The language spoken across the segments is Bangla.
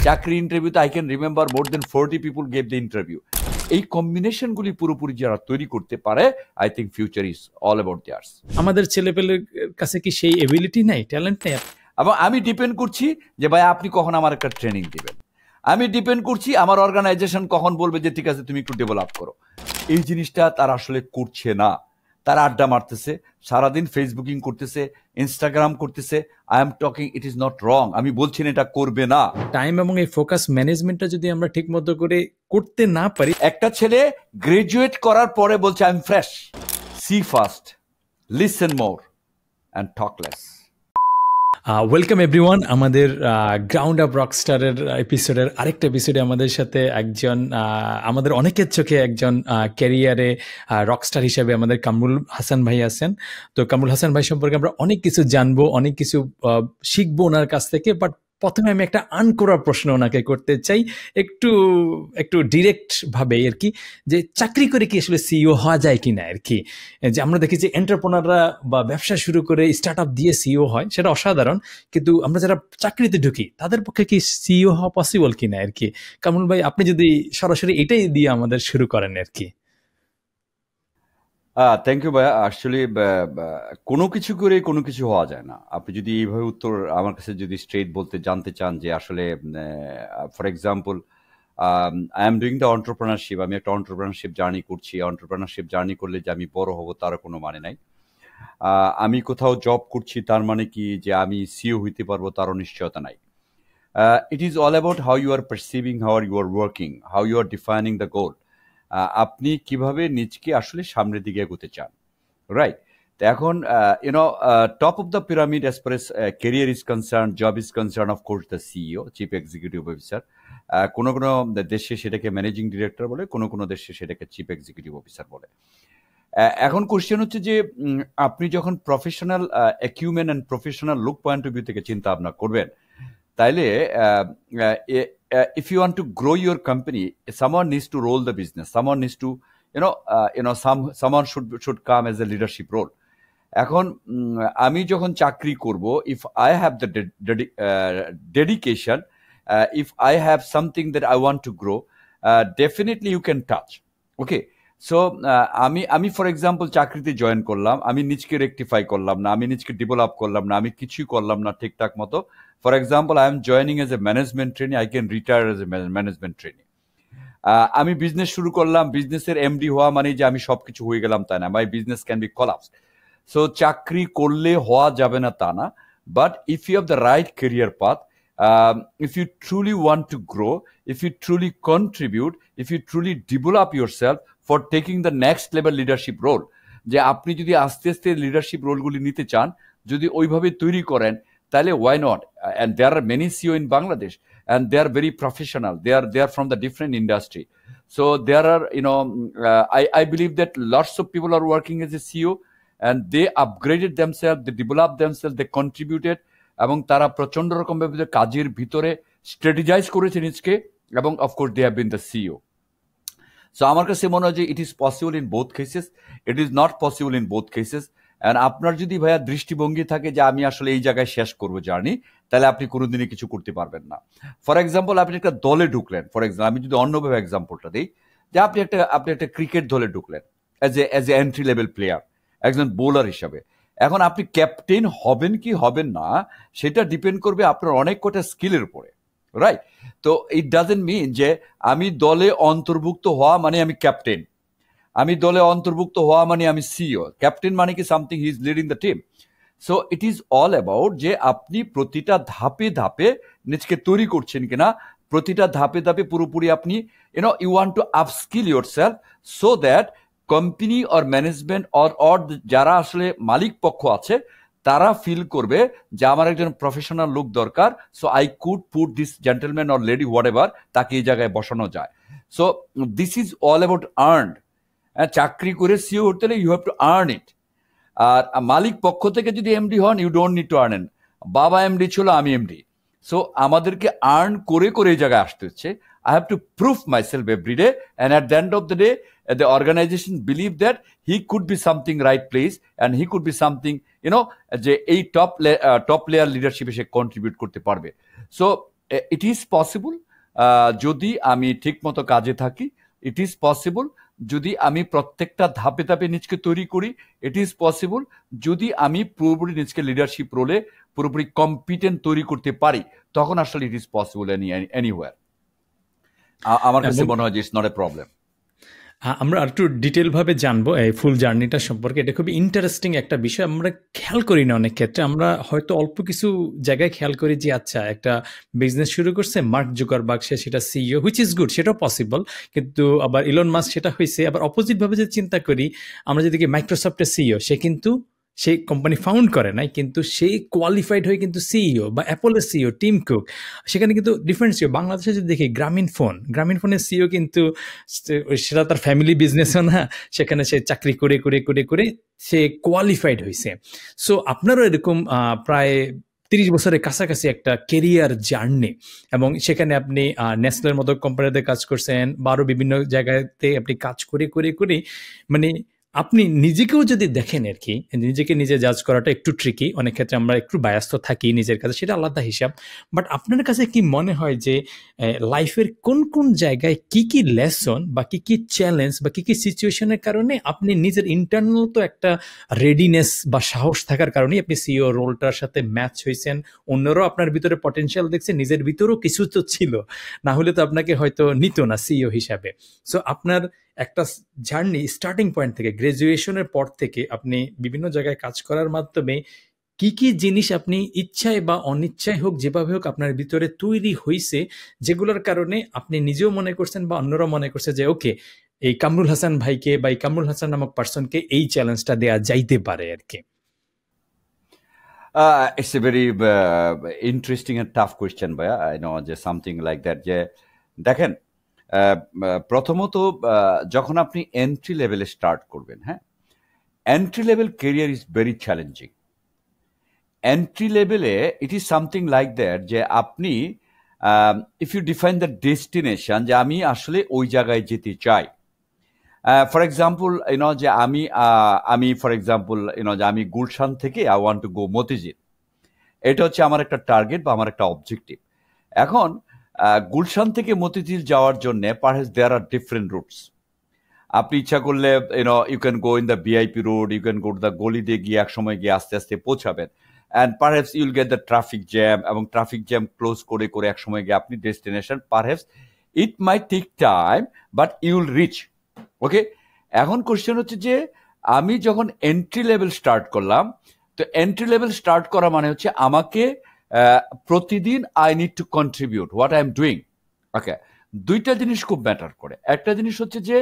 চাকরি ইন্টারভিউতে I can remember more than 40 people gave the interview. এই কম্বিনেশনগুলি পুরোপুরি যারা তৈরি করতে পারে, I think future is all about theirs. আমাদের ছেলেপেলের কাছে কি সেই এবিলিটি নাই, ট্যালেন্ট নেই? এবং আমি ডিপেন্ড করছি যে ভাই আপনি কখন আমার একটা ট্রেনিং দিবেন, আমি ডিপেন্ড করছি আমার অর্গানাইজেশন কখন বলবে যে ঠিক আছে তুমি একটু ডেভেলপ করো। এই জিনিসটা তারা আসলে করছে না। তারা আড্ডা মারতেছে, সারাদিন ফেসবুকিং করতেছে, ইনস্টাগ্রাম করতেছে। I am talking, it is not wrong, আমি বলছি না এটা করবে না। টাইম এবং এই ফোকাস ম্যানেজমেন্টটা যদি আমরা ঠিক মতো করে করতে না পারি। একটা ছেলে গ্রাজুয়েট করার পরে বলছে I am fresh. See first, listen more and talk less. Welcome everyone আমাদের গ্রাউন্ড আপ রকস্টারের এপিসোডের আরেকটা এপিসোডে আমাদের সাথে একজন আমাদের অনেকের চোখে একজন ক্যারিয়ারে রকস্টার হিসেবে আমাদের কামরুল হাসান ভাই আছেন। তো কামরুল হাসান ভাই সম্পর্কে আমরা অনেক কিছু জানবো, অনেক কিছু শিখবো ওনার কাছ থেকে। বাট প্রথমে আমি একটা আনকরা প্রশ্ন ওনাকে করতে চাই, একটু ডিরেক্ট ভাবে আর কি, যে চাকরি করে কি আসলে সিইও হওয়া যায় কিনা আর কি। যে আমরা দেখি যে এন্টারপ্রেনাররা বা ব্যবসা শুরু করে স্টার্ট আপ দিয়ে সিইও হয়, সেটা অসাধারণ। কিন্তু আমরা যারা চাকরিতে ঢুকি তাদের পক্ষে কি সিইও হওয়া পসিবল কিনা আর কি। কামরুল ভাই, আপনি যদি সরাসরি এটাই দিয়ে আমাদের শুরু করেন আর কি। থ্যাংক ইউ ভাইয়া। অ্যাকচুয়ালি কোনো কিছু করে কোনো কিছু হওয়া যায় না। আপনি যদি এইভাবে উত্তর আমার কাছে যদি স্ট্রেট বলতে জানতে চান যে আসলে for example I am doing the entrepreneurship, আমি একটা অন্টারপ্রেনারশিপ জার্নি করছি। অন্টারপ্রেনারশিপ জার্নি করলে যে আমি বড় হব তারও কোনো মানে নাই। আমি কোথাও জব করছি তার মানে কি যে আমি সিইও হইতে পারবো তারও নিশ্চয়তা নাই। It is all about how you are perceiving, how are you are working, how you are defining the goal. আপনি কিভাবে নিজকে আসলে সামনের দিকে এগোতে চান, রাইট? তো এখন top of the pyramid as far S career is concern, job is concern, of course the CEO, chief executive officer. কোনো কোনো দেশে সেটাকে ম্যানেজিং ডিরেক্টর বলে, কোনো কোনো দেশে সেটাকে চিফ এক্সিকিউটিভ অফিসার বলে। এখন কোশ্চেন হচ্ছে যে আপনি যখন professional acumen and professional look point of view থেকে চিন্তা ভাবনা করবেন, তাইলে if you want to grow your company, someone needs to roll the business, someone needs to someone should come as a leadership role. এখন আমি যখন চাকরি করব, if I have the dedication, if I have something that I want to grow, definitely you can touch. Okay, so আমি ফর এক্সাম্পল চাকরিতে জয়েন করলাম, আমি নিজকে রেকটিফাই করলাম না, আমি নিজকে ডেভেলপ করলাম না, আমি কিছুই করলাম না ঠিকঠাক মতো। For example I am joining as a management trainee, I can retire as a management trainee. আমি বিজনেস শুরু করলাম, বিজনেসের এমডি হওয়া মানে যে আমি সব কিছু হয়ে গেলাম তা না, my business can be collapsed. So চাকরি করলে হওয়া যাবে না তা না, but if you have the right career path, if you truly want to grow, if you truly contribute, if you truly develop yourself for taking the next level leadership role, যে আপনি যদি আস্তে আস্তে লিডারশিপ রোলগুলি নিতে চান, যদি ওইভাবে তৈরি করেন, তাহলে why not? And there are many CEO in Bangladesh and they are very professional, they are from the different industry. So there are, I believe that lots of people are working as a CEO and they upgraded themselves, they developed themselves, they contributed, এবং তারা প্রচন্ড রকম ভাবে কাজের ভিতরে স্ট্র্যাটেজাইজ করেছে নিজকে, এবং of course they have been the CEO. So আমার কাছে মনে হয় যে it is possible in both cases, it is not possible in both cases. And আপনার যদি ভাইয়া দৃষ্টিভঙ্গি থাকে যে আমি আসলে এই জায়গায় শেষ করবো জার্নি, তাহলে আপনি কোনোদিনই কিছু করতে পারবেন না। ফর এক্সাম্পল আপনি একটা দলে ঢুকলেন, ফর এক্সাম্পল আমি যদি অন্যভাবে এক্সাম্পলটা দিই, যে আপনি একটা ক্রিকেট দলে ঢুকলেন as a entry level player, একজন বোলার হিসাবে। এখন আপনি ক্যাপ্টেন হবেন কি হবেন না সেটা ডিপেন্ড করবে আপনার অনেক কটা স্কিলের উপরে, রাইট? তো ইট ডাজেন্ট মিন যে আমি দলে অন্তর্ভুক্ত হওয়া মানে আমি ক্যাপ্টেন, আমি দলে অন্তর্ভুক্ত হওয়া মানে আমি সিইও। ক্যাপ্টেন মানে কি something he is leading the team. So it is all about যে আপনি প্রতিটা ধাপে ধাপে নিজকে তৈরি করছেন কিনা, প্রতিটা ধাপে ধাপে পুরোপুরি আপনি you want to upskill yourself so that company or management or যারা আসলে মালিক পক্ষ আছে তারা ফিল করবে যে আমার একজন প্রফেশনাল লোক দরকার। So I could put this gentleman or lady whatever, তাকে এই জায়গায় বসানো যায়। So this is all about earned. চাকরি করে সিইও হতে হলে you have to earn it. আর মালিক পক্ষ থেকে যদি এমডি হন, you don't need to earn. বাবা এমডি ছিল, আমি এমডি। সো আমাদেরকে আর্ন করে করে এই জায়গায় আসতে হচ্ছে। I have to prove myself every day, and at the end of the day, the organization believe that he could be something right place, and he could be something, যে এই টপ লেয়ার লিডারশিপে সে কন্ট্রিবিউট করতে পারবে। সো ইট ইজ পসিবল যদি আমি ঠিক মতো কাজে থাকি, ইট ইজ পসিবল যদি আমি প্রত্যেকটা ধাপে ধাপে নিজকে তৈরি করি, ইট ইজ পসিবল যদি আমি পুরোপুরি নিজকে লিডারশিপ রোলে পুরোপুরি কম্পিটেন্ট তৈরি করতে পারি, তখন আসলে ইট ইজ পসিবল এনিওয়্যার। আমার কাছে মনে হয় যে ইটস নট এ প্রবলেম। আমরা একটু ডিটেল ভাবে জানবো এই ফুল জার্নিটা সম্পর্কে। এটা খুবই ইন্টারেস্টিং একটা বিষয়, আমরা খেয়াল করি না অনেক ক্ষেত্রে। আমরা হয়তো অল্প কিছু জায়গায় খেয়াল করি যে আচ্ছা একটা বিজনেস শুরু করছে মার্ক জুকারবার্গ, সে সেটা সিইও, হুইচ ইজ গুড, সেটাও পসিবল। কিন্তু আবার ইলন মাস্ক সেটা হয়েছে। আবার অপোজিট ভাবে যে চিন্তা করি আমরা, যেদিকে মাইক্রোসফটের সিইও, সে কিন্তু সেই কোম্পানি ফাউন্ড করে নাই, কিন্তু সেই কোয়ালিফাইড হয়ে কিন্তু সিইও, বা অ্যাপলের সিইও টিম কুক, সেখানে কিন্তু ডিফারেন্ট সিইও। বাংলাদেশে যদি দেখি গ্রামীণ ফোনের সিইও কিন্তু সেটা তার ফ্যামিলি বিজনেসও না, সেখানে সে চাকরি করে করে করে করে সে কোয়ালিফাইড হয়েছে। সো আপনারও এরকম প্রায় 30 বছরের কাছাকাছি একটা কেরিয়ার জার্নি, এবং সেখানে আপনি নেসলের মতো কোম্পানিতে কাজ করছেন, বা আরও বিভিন্ন জায়গাতে আপনি কাজ করে করে করে মানে আপনি নিজেকেও যদি দেখেন আর কি, নিজেকে নিজে জাজ করাটা একটু ট্রিকি, অনেক ক্ষেত্রে আমরা একটু ব্যস্ত থাকি নিজের কাছে, সেটা আলাদা হিসাব। বাট আপনার কাছে কি মনে হয় যে লাইফের কোন কোন জায়গায় কি কি লেসন বা কি কি চ্যালেঞ্জ বা কি কি সিচুয়েশনের কারণে আপনি নিজের ইন্টারনাল তো একটা রেডিনেস বা সাহস থাকার কারণেই আপনি সিইও রোলটার সাথে ম্যাচ হয়েছেন, অন্যরাও আপনার ভিতরে পটেনশিয়াল দেখছে, নিজের ভিতরেও কিছু তো ছিল, না হলে তো আপনাকে হয়তো নিত না সিইও হিসাবে। সো আপনার একটা জার্নি স্টার্টিং পয়েন্ট থেকে, গ্রাজুয়েশনের পর থেকে আপনি বিভিন্ন জায়গায় কাজ করার মাধ্যমে কি কি জিনিস আপনি ইচ্ছায় বা অনিচ্ছায় হোক, যেভাবে হোক আপনার ভিতরে তৈরি হয়েছে, যেগুলোর কারণে আপনি নিজেও মনে করছেন বা অন্যরা মনে করছে যে ওকে, এই কামরুল হাসান ভাইকে বা এই কামরুল হাসান নামক পার্সনকে এই চ্যালেঞ্জটা দেয়া যাইতে পারে আর কি? It's a very interesting and tough question, ভাইয়া। I know যে something like that, যে দেখেন, প্রথমত যখন আপনি এন্ট্রি লেভেলে স্টার্ট করবেন, হ্যাঁ, entry level career is very challenging. Entry লেভেলে it is something like that, যে আপনি if you define the destination, যে আমি আসলে ওই জায়গায় যেতে চাই। ফর এক্সাম্পল যে আমি ফর এক্সাম্পল যে আমি গুলশান থেকে I want to go Motijheel, এটা হচ্ছে আমার একটা টার্গেট বা আমার একটা অবজেক্টিভ। এখন গুলশান থেকে মতিঝিল যাওয়ার জন্য perhaps there are different routes. আপনি ইচ্ছা করলে you can go in the VIP road, you can go to the গলি দিয়ে গিয়ে এক সময় গিয়ে আস্তে আস্তে পৌঁছাবেন, and perhaps you'll get the traffic jam, এবং ট্রাফিক জ্যাম ক্লোজ করে করে এক সময় গিয়ে আপনি destination, perhaps it might take time but you'll reach. Okay, এখন কোশ্চেন হচ্ছে যে আমি যখন এন্ট্রি লেভেল স্টার্ট করলাম, তো এন্ট্রি লেভেল স্টার্ট করা মানে হচ্ছে আমাকে প্রতিদিন I need to contribute what I am doing. Okay, দুইটা জিনিস খুব ম্যাটার করে। একটা জিনিস হচ্ছে যে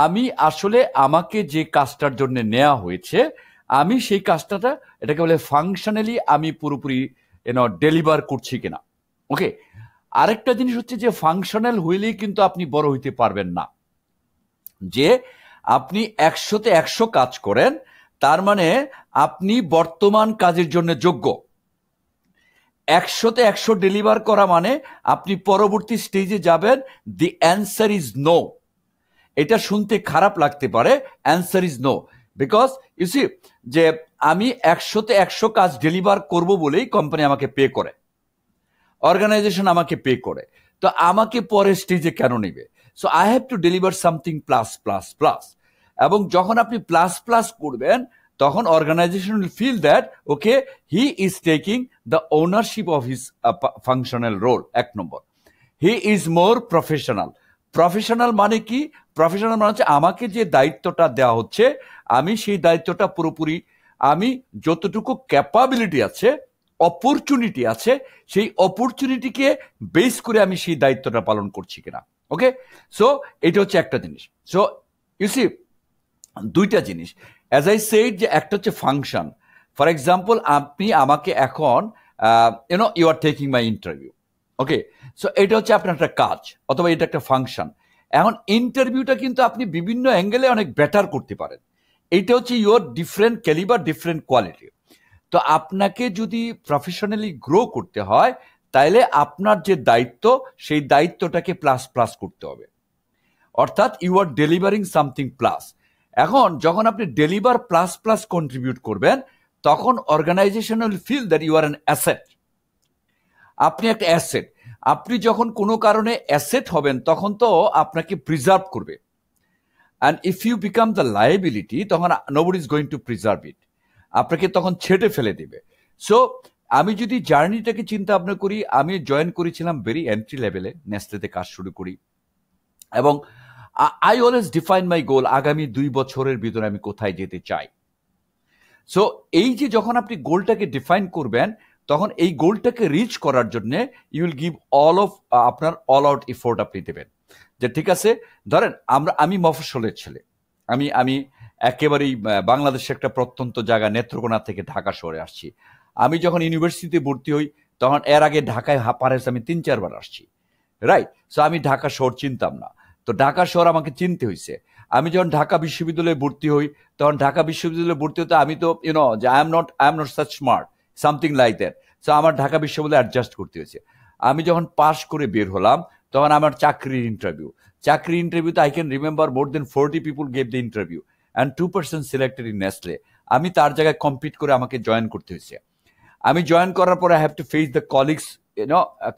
আমি আসলে আমাকে যে কাজটার জন্য নেওয়া হয়েছে, আমি সেই কাজটা, এটাকে বলে ফাংশনালি আমি পুরোপুরি ডেলিভার করছি কিনা। ওকে, আরেকটা জিনিস হচ্ছে যে ফাংশনাল হইলেই কিন্তু আপনি বড় হইতে পারবেন না। যে আপনি 100তে 100 কাজ করেন, তার মানে আপনি বর্তমান কাজের জন্য যোগ্য। 100তে 100 ডেলিভার করা মানে আপনি পরবর্তী স্টেজে যাবেন, দি অ্যান্সার ইজ নো। এটা শুনতে খারাপ লাগতে পারে, answer is no, because you see যে আমি 100তে 100 কাজ ডেলিভার করব বলেই কোম্পানি আমাকে পে করে, অর্গানাইজেশন আমাকে পে করে, তো আমাকে পরের স্টেজে কেন নেবে? So I have to deliver something plus plus plus. এবং যখন আপনি প্লাস প্লাস করবেন, তখন organisation will feel that okay, he is taking the ownership of his functional role. এক নম্বর, he is more professional. Professional মানে কি? প্রফেশনাল মানে হচ্ছে আমাকে যে দায়িত্বটা দেওয়া হচ্ছে, আমি সেই দায়িত্বটা পুরোপুরি, আমি যতটুকু ক্যাপাবিলিটি আছে, অপরচুনিটি আছে, সেই অপরচুনিটিকে বেস করে আমি সেই দায়িত্বটা পালন করছি কিনা। ওকে, সো এটা হচ্ছে একটা জিনিস। সো ইউ সি, দুইটা জিনিস অ্যাজ আই সেড, যে একটা হচ্ছে ফাংশন। ফর এক্সাম্পল, আপনি আমাকে এখন you are taking my interview. Okay, so এটা হচ্ছে আপনার একটা কাজ, অথবা এটা একটা ফাংশন। এখন ইন্টারভিউটা কিন্তু আপনি বিভিন্ন অ্যাঙ্গেলে অনেক বেটার করতে পারেন। এইটা হচ্ছে your different calibre, different quality. তো আপনাকে যদি প্রফেশনালি গ্রো করতে হয়, তাইলে আপনার যে দায়িত্ব, সেই দায়িত্বটাকে প্লাস প্লাস করতে হবে, অর্থাৎ you are delivering something plus. এখন যখন আপনি ডেলিভার প্লাস প্লাস কন্ট্রিবিউট করবেন, তখন organisation will feel that you are an asset. আপনি একটা অ্যাসেট। আপনি যখন কোনো কারণে অ্যাসেট হবেন তখন তো আপনাকে প্রিজার্ভ করবে, and if you become the liability তখন nobody is going to preserve it, আপনাকে তখন ছেটে ফেলে দিবে। সো আমি যদি জার্নিটাকে চিন্তা ভাবনা করি, আমি জয়েন করেছিলাম ভেরি এন্ট্রি লেভেলে, নেসলেতে কাজ শুরু করি, এবং আই অলওয়েজ ডিফাইন মাই গোল, আগামী 2 বছরের ভিতরে আমি কোথায় যেতে চাই। সো এই যে যখন আপনি গোলটাকে ডিফাইন করবেন, তখন এই গোলটাকে রিচ করার জন্য ইউ উইল গিভ আপনার অল আউট এফোর্ট আপনি দেবেন। যে ঠিক আছে, ধরেন আমি মফস্বলের ছেলে, আমি একেবারেই বাংলাদেশের একটা প্রত্যন্ত জায়গা নেত্রকোনা থেকে ঢাকা শহরে আসছি। আমি যখন ইউনিভার্সিটিতে ভর্তি হই তখন এর আগে ঢাকায় পারেস আমি 3-4 বার আসছি, রাইট? সো আমি ঢাকা শহর চিনতাম না, তো ঢাকা শহর আমাকে চিনতে হয়েছে। আমি যখন ঢাকা বিশ্ববিদ্যালয়ে ভর্তি হই তখন ঢাকা বিশ্ববিদ্যালয়ে ভর্তি হতে আমি তো যে I am not such smart, something like that. So আমার ঢাকা বিশ্ববিদ্যালয়ে অ্যাডজাস্ট করতে হয়েছে। আমি যখন পাস করে বের হলাম তখন আমার চাকরির ইন্টারভিউতে I can remember more than 40 people gave the interview and 2% selected in Nestle. আমি তার জায়গায় কম্পিট করে আমাকে জয়েন করতে হয়েছে। আমি জয়েন করার পরে I have to face the colleagues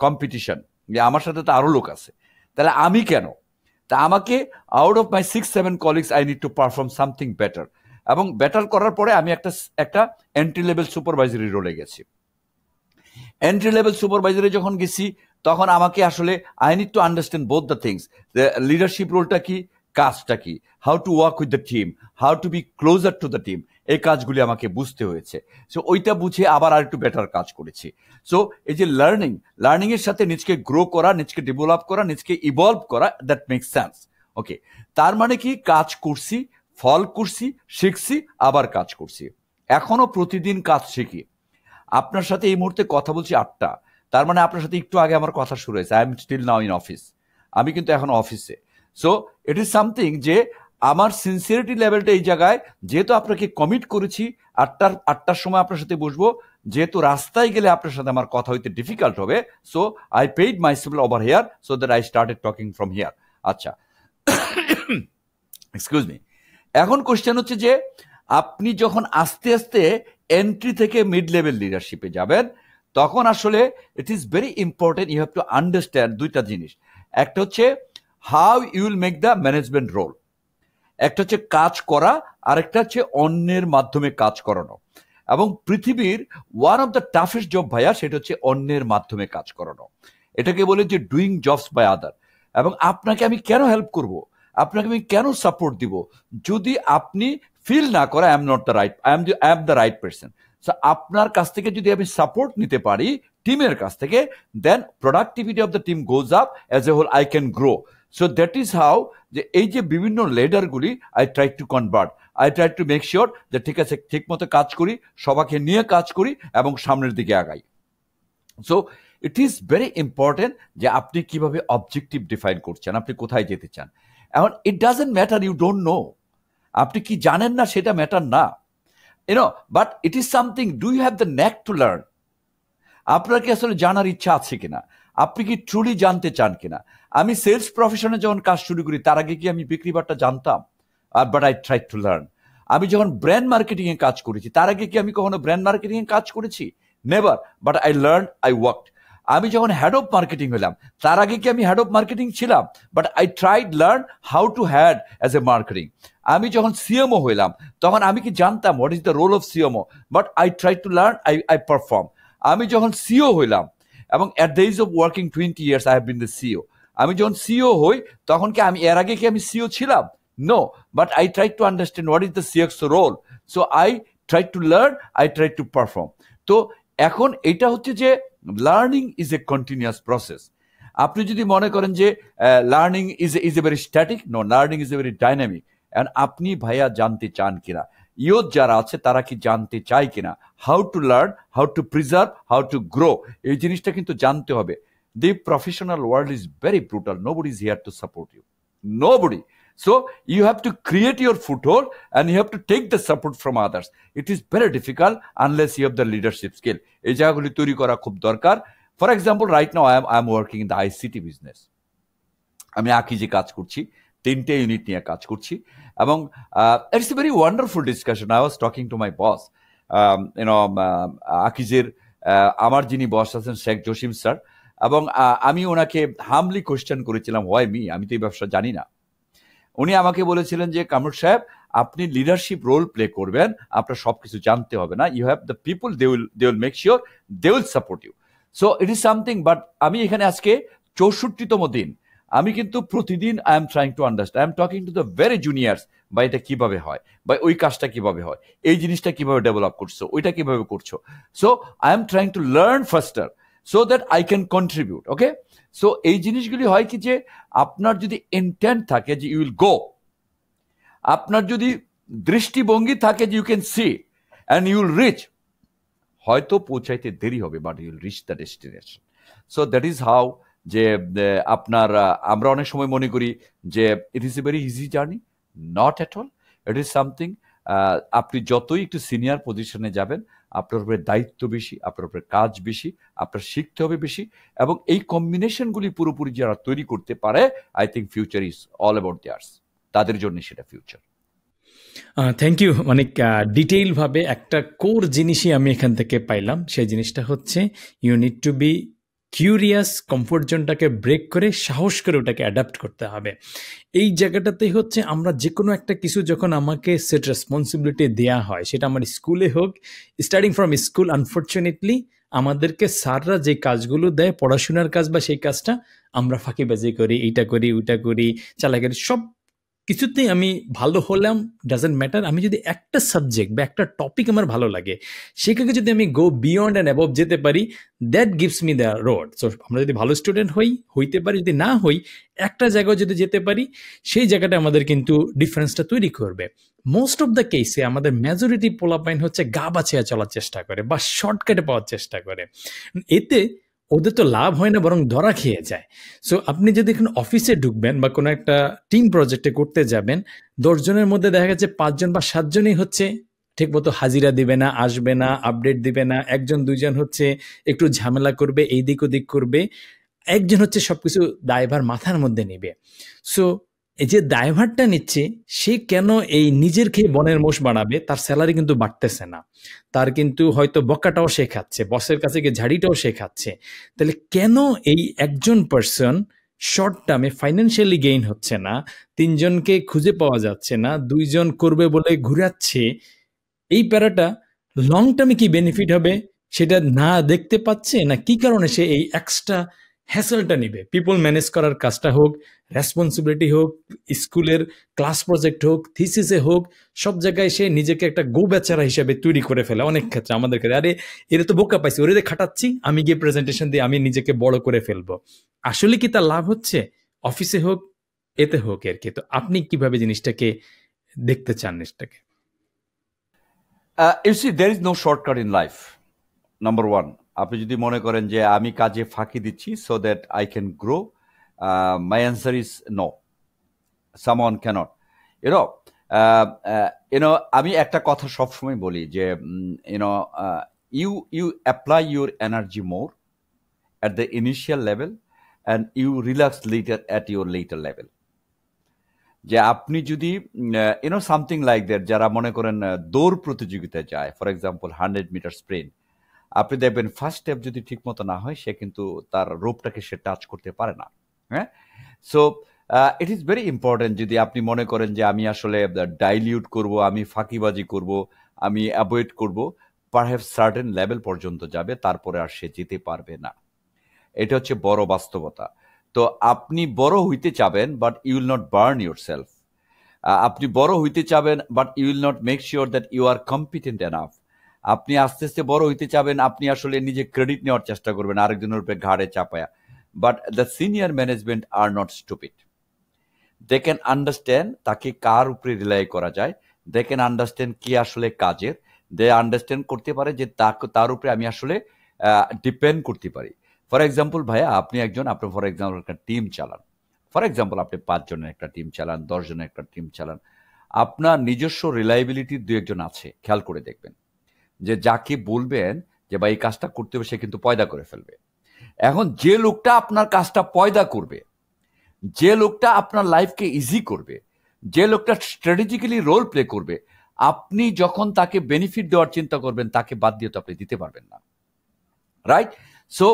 competition, যে আমার সাথে তো আরো লোক আছে, তাহলে আমি কেন? তা আমাকে out of my 6-7 colleagues I need to perform something better, এবং বেটার করার পরে আমি একটা এন্ট্রি লেভেল সুপারভাইজারি রোলে গেছি। এন্ট্রি লেভেল সুপারভাইজারে যখন গেছি তখন আমাকে আসলে I need to understand both the things, leadership রোলটা কি, কাজটা কি, how to work with the team, how to B closer to the team, এই কাজগুলি আমাকে বুঝতে হয়েছে। সো ওইটা বুঝে আবার আর একটু বেটার কাজ করেছি। সো এই যে লার্নিং এর সাথে নিজকে গ্রো করা, নিজকে ডেভেলপ করা, নিজকে ইভলভ করা, দ্যাট মেক্স সেন্স। ওকে, তার মানে কি, কাজ করছি, ফল করছি, শিখছি, আবার কাজ করছি, এখনো প্রতিদিন কাজ শিখি। আপনার সাথে এই মুহূর্তে কথা বলছি 8টা, তার মানে আপনার সাথে একটু আগে আমার কথা শুরু হয়েছে। I am still now in office, আমি কিন্তু এখন অফিসে। সো ইট ইজ সামথিং যে আমার সিনসিয়ারিটি লেভেলটা এই জায়গায়, যেহেতু আপনাকে কমিট করেছি 8টার সময় আপনার সাথে বসবো, যেহেতু রাস্তায় গেলে আপনার সাথে আমার কথা হইতে ডিফিকাল্ট হবে, so I paid my self over here so that I started talking from here. আচ্ছা, এক্সকিউজ মি। এখন কোশ্চেন হচ্ছে যে আপনি যখন আস্তে আস্তে এন্ট্রি থেকে মিড লেভেল লিডারশিপে যাবেন, তখন আসলে it is very important, you have to understand দুইটা জিনিস। একটা হচ্ছে how you will make the management role, একটা হচ্ছে কাজ করা, আর একটা হচ্ছে অন্যের মাধ্যমে কাজ করানো। এবং পৃথিবীর one of the toughest job ভাইয়া, সেটা হচ্ছে অন্যের মাধ্যমে কাজ করানো। এটাকে বলে যে ডুইং জবস বাই আদার। এবং আপনাকে আমি কেন হেল্প করব, আপনাকে আমি কেন সাপোর্ট দিব, যদি আপনি ফিল না করে I am not the right, I am the right person. So আপনার কাছ থেকে যদি আমি সাপোর্ট নিতে পারি টিমের কাছ থেকে, then productivity of the team goes up, as a whole I can grow. So that is how, যে এই যে বিভিন্ন লিডারগুলি I try to convert, I try to make sure যে ঠিক আছে, ঠিক মতো কাজ করি, সবাইকে নিয়ে কাজ করি এবং সামনের দিকে আগাই। So it is very important যে আপনি কিভাবে অবজেক্টিভ ডিফাইন করছেন, আপনি কোথায় যেতে চান। এখন it doesn't matter you don't know, আপনি কি জানেন না সেটা ম্যাটার না, but it is something, do you have the knack to learn. আপনার কি আসলে জানার ইচ্ছা আছে কিনা, আপনি কি ট্রুলি জানতে চান কিনা। আমি সেলস প্রফেশনে যখন কাজ শুরু করি তার আগে কি আমি বিক্রি বাট্টা জানতাম? But I try to learn. আমি যখন ব্র্যান্ড মার্কেটিং এ কাজ করেছি তার আগে কি আমি কখনো ব্র্যান্ড মার্কেটিং এ কাজ করেছি? Never, but I learn, I worked. আমি যখন হেড অফ মার্কেটিং হলাম তার আগে কি আমি হেড অফ মার্কেটিং ছিলাম? But I tried learn how to had as a marketing. আমি যখন সিএমও হইলাম তখন আমি কি জানতাম what is the role of CMO? But I try to learn, I perform. আমি যখন সিও হইলাম, এবং at the age of working 20 years I have been the CEO. আমি যখন সিও হই তখন কি আমি এর আগে কি আমি সিও ছিলাম? No, but I try to understand what is the CX role. So I try to learn, I try to perform. তো এখন এটা হচ্ছে যে learning is a continuous process. আপনি যদি মনে করেন যে learning is a very static, no, learning is a very dynamic. And আপনি ভাইয়া জানতে চান কিনা, ইয়ত যারা আছে তারা কি জানতে চায় কিনা, how to learn, how to preserve, how to grow, এই জিনিসটা কিন্তু জানতে হবে। The professional world is very brutal, nobody is here to support you, nobody. So you have to create your foothold and you have to take the support from others. It is very difficult unless you have the leadership skill. এই জায়গাগুলি তৈরি করা খুব দরকার। For example, right now I am working in the ICT business. আমি আকিজে কাজ করছি, 3টে ইউনিট নিয়ে কাজ করছি, এবং it's a very wonderful discussion. I was talking to my boss, আকিজের আমার যিনি বস আছেন শেখ জসিম স্যার, এবং আমি ওনাকে হামলি কোয়েশ্চেন করেছিলাম, হোয়াই মি, আমি তো এই ব্যবসা জানি না। উনি আমাকে বলেছিলেন যে কামরুল সাহেব, আপনি লিডারশিপ রোল প্লে করবেন, আপনার সবকিছু জানতে হবে না, you have the people, they will make sure, they will support you. So it is something. But আমি এখানে আজকে 64তম দিন, আমি কিন্তু প্রতিদিন I am trying to understand, I am talking to the very juniors, বা এটা কিভাবে হয়, বা ওই কাজটা কিভাবে হয়, এই জিনিসটা কিভাবে ডেভেলপ করছো, ওইটা কিভাবে করছো। So I am trying to learn faster so that I can contribute. Okay, so এই জিনিসগুলি হয় কি যে আপনার যদি ইন্টেন্ট থাকে যে ইউ উইল গো, আপনার যদি দৃষ্টিভঙ্গি থাকে যে you can see and you will reach, হয়তো পৌঁছাইতে দেরি হবে, but you will reach the destination. So that is how যে আপনার আমরা অনেক সময় মনে করি যে it is a very easy journey, not at all. It is something, আপনি যতই একটু সিনিয়র পজিশনে যাবেন, আপনার উপরে দায়িত্ব বেশি, আপনার উপরে কাজ বেশি, আপনার শিখতে হবে বেশি, এবং এই কম্বিনেশনগুলি পুরোপুরি যারা তৈরি করতে পারে, I think future is all about theirs, তাদের জন্য সেটা ফিউচার। Thank you. অনেক ডিটেইল ভাবে একটা কোর জিনিসই আমি এখান থেকে পাইলাম, সেই জিনিসটা হচ্ছে you need to be curious, comfort জোনটাকে ব্রেক করে সাহস করে ওটাকে অ্যাডাপ্ট করতে হবে। এই জায়গাটাতেই হচ্ছে আমরা যে কোনো একটা কিছু যখন আমাকে সেট রেসপন্সিবিলিটি দেওয়া হয়, সেটা আমার স্কুলে হোক, স্টার্টিং ফ্রম স্কুল, আনফর্চুনেটলি আমাদেরকে স্যাররা যে কাজগুলো দেয় পড়াশোনার কাজ বা সেই কাজটা আমরা ফাঁকিবাজি করি, এইটা করি ওইটা করি, চালাকি, সব কিছুতেই আমি ভালো হলাম ডাজেন্ট ম্যাটার। আমি যদি একটা সাবজেক্ট বা একটা টপিক আমার ভালো লাগে, সেখানে যদি আমি গো বিয়ন্ড অ্যান্ড অ্যাবভ যেতে পারি, that gives me the road. So আমরা যদি ভালো স্টুডেন্ট হইতে পারি, যদি না হই, একটা জায়গায় যদি যেতে পারি, সেই জায়গাটা আমাদের কিন্তু ডিফারেন্সটা তৈরি করবে। মোস্ট অফ দ্য কেসে আমাদের মেজরিটি পোলাপাইন হচ্ছে গা বাছিয়া চলার চেষ্টা করে বা শর্টকাটে পাওয়ার চেষ্টা করে, এতে ওদের তো লাভ হয় না, বরং ধরা খেয়ে যায়। সো আপনি যদি এখন অফিসে ঢুকবেন বা কোনো একটা টিম প্রজেক্টে করতে যাবেন, 10 জনের মধ্যে দেখা গেছে 5 জন বা 7 জনই হচ্ছে ঠিকমতো হাজিরা দিবে না, আসবে না, আপডেট দিবে না, 1 জন 2 জন হচ্ছে একটু ঝামেলা করবে, এই দিক ওদিক করবে, একজন হচ্ছে সবকিছু দায়ভার মাথার মধ্যে নিবে। সো এই যে দায়ভারটা নিচ্ছে, সে কেন এই নিজের খেয়ে বনের মোষ বানাবে? তার স্যালারি কিন্তু বাড়তেছে না, তার কিন্তু হয়তো বকাটাও শেখাচ্ছে, বসের কাছে গিয়ে ঝাড়িটাও শেখাচ্ছে। তাহলে কেন এই একজন পার্সন শর্ট টার্মে ফাইন্যান্সিয়ালি গেইন হচ্ছে না, 3 জনকে খুঁজে পাওয়া যাচ্ছে না, 2 জন করবে বলে ঘুরাচ্ছে, এই প্যারাটা লং টার্মে কি বেনিফিট হবে সেটা না দেখতে পাচ্ছে, না কি কারণে সে এই এক্সট্রা হ্যাসেলটা নিবে? পিপল ম্যানেজ করার কাজটা হোক, রেসপন্সিবিলিটি হোক, স্কুলের ক্লাস প্রজেক্ট হোক, থিসিসে হোক, সব জায়গায় সে নিজেকে একটা গো বেচারা হিসেবে তৈরি করে ফেলে। অনেক ক্ষেত্রে আমাদের ক্ষেত্রে, আরে এরা তো বোকা পাইছি, ওরে খাটাচ্ছি, আমি গিয়ে প্রেজেন্টেশন দিয়ে আমি নিজেকে বড় করে ফেলবো। আসলে কি তার লাভ হচ্ছে? অফিসে হোক, এতে হোক আর কি। তো আপনি কিভাবে জিনিসটাকে দেখতে চান জিনিসটাকে? You see, there is no shortcut in life. Number one, আপনি যদি মনে করেন যে আমি কাজে ফাঁকি দিচ্ছি so that I can grow, my answer is no, someone cannot. You know, you know, আমি একটা কথা সবসময় বলি যে you know, you apply your energy more at the initial level and you relax later at your later level. যে আপনি যদি ইউনো সামথিং লাইক দ্যাট, যারা মনে করেন দৌড় প্রতিযোগিতায় যায়, ফর এক্সাম্পল 100 মিটার স্প্রিন্ট, আপনি দেখবেন ফার্স্ট স্টেপ যদি ঠিক মতো না হয়, সে কিন্তু তার রোপটাকে সে টাচ করতে পারে না। হ্যাঁ, so it is very important. যদি আপনি মনে করেন যে আমি আসলে ডাইলিউট করব, আমি ফাঁকিবাজি করব, আমি অ্যাভয়েড করব, পারহ্যাপস সার্টেন লেভেল পর্যন্ত যাবে, তারপরে আর সে যেতে পারবে না। এটা হচ্ছে বড় বাস্তবতা। তো আপনি বড় হইতে চাবেন, but you will not burn yourself. আপনি বড় হইতে চাবেন, but you will not make sure that you are competent enough. আপনি আস্তে আস্তে বড় হইতে চাবেন, আপনি আসলে নিজে ক্রেডিট নেওয়ার চেষ্টা করবেন আরেকজনের উপরে ঘাড়ে চাপায়া। But the senior management are not stupid, they can understand তাকে কার উপরে রিলাই করা যায়, দে ক্যান আন্ডারস্ট্যান্ড কি আসলে কাজের, দে আন্ডারস্ট্যান্ড করতে পারে যে তার উপরে আমি আসলে ডিপেন্ড করতে পারি। ফর এক্সাম্পল ভাইয়া, আপনি একজন, আপনি ফর এক্সাম্পল একটা টিম চালান, ফর এক্সাম্পল আপনি 5 জনের একটা টিম চালান, 10 জনের একটা টিম চালান, আপনার নিজস্ব রিলায়েবিলিটি 2-1 জন আছে, খেয়াল করে দেখবেন যে যাকে বলবেন যে ভাই এই কাজটা করতে হবে, সে কিন্তু পয়দা করে ফেলবে। এখন যে লোকটা আপনার কাজটা পয়দা করবে, যে লোকটা আপনার লাইফকে ইজি করবে, যে লোকটা স্ট্র্যাটেজিক্যালি রোল প্লে করবে, আপনি যখন তাকে বেনিফিট দেওয়ার চিন্তা করবেন, তাকে বাদ দিয়ে তো আপনি দিতে পারবেন না, right? So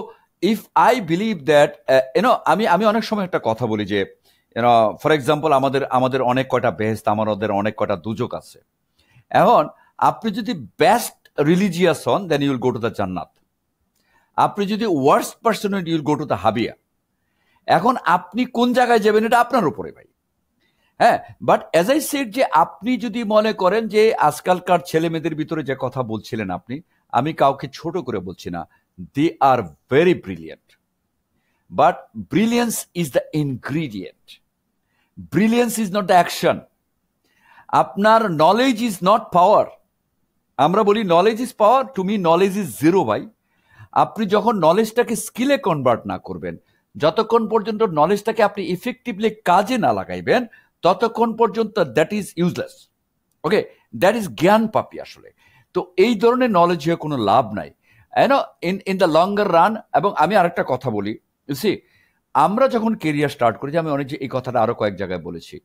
if I believe that আমি অনেক সময় একটা কথা বলি যে ফর এক্সাম্পল আমাদের অনেক কয়টা বেহেস্ত, আমাদের অনেক কয়টা দুজক আছে। এখন আপনি যদি বেস্ট রিলিজিয়াস হন, দেন ইউল গো টু দ্য জান্নাত। আপনি যদি ওয়ার্স্ট পার্সন হন, ইউল গো টু দ্য হাবিয়া। এখন আপনি কোন জায়গায় যাবেন এটা আপনার উপরে ভাই। হ্যাঁ, বাট অ্যাজ আই সেড, যে আপনি যদি মনে করেন যে আজকালকার ছেলে মেয়েদের ভিতরে যে কথা বলছিলেন আপনি, আমি কাউকে ছোট করে বলছি না, they are very brilliant, but brilliance is the ingredient, brilliance is not the action. আপনার নলেজ ইজ নট পাওয়ার। আমরা বলি knowledge is power, to me knowledge is zero ভাই। আপনি যখন নলেজটাকে স্কিলে কনভার্ট না করবেন, যতক্ষণ পর্যন্ত নলেজটাকে আপনি ইফেক্টিভলি কাজে না লাগাইবেন, ততক্ষণ পর্যন্ত that is useless. Okay, that is জ্ঞান পাপি আসলে। তো এই ধরনের নলেজ হয়ে কোনো লাভ নাই ইন দ্য লঙ্গার রান। এবং আমি আরেকটা কথা বলি, সি, আমরা যখন কেরিয়ার স্টার্ট করেছি, আমি অনেক এই কথাটা আরো কয়েক জায়গায় বলেছি,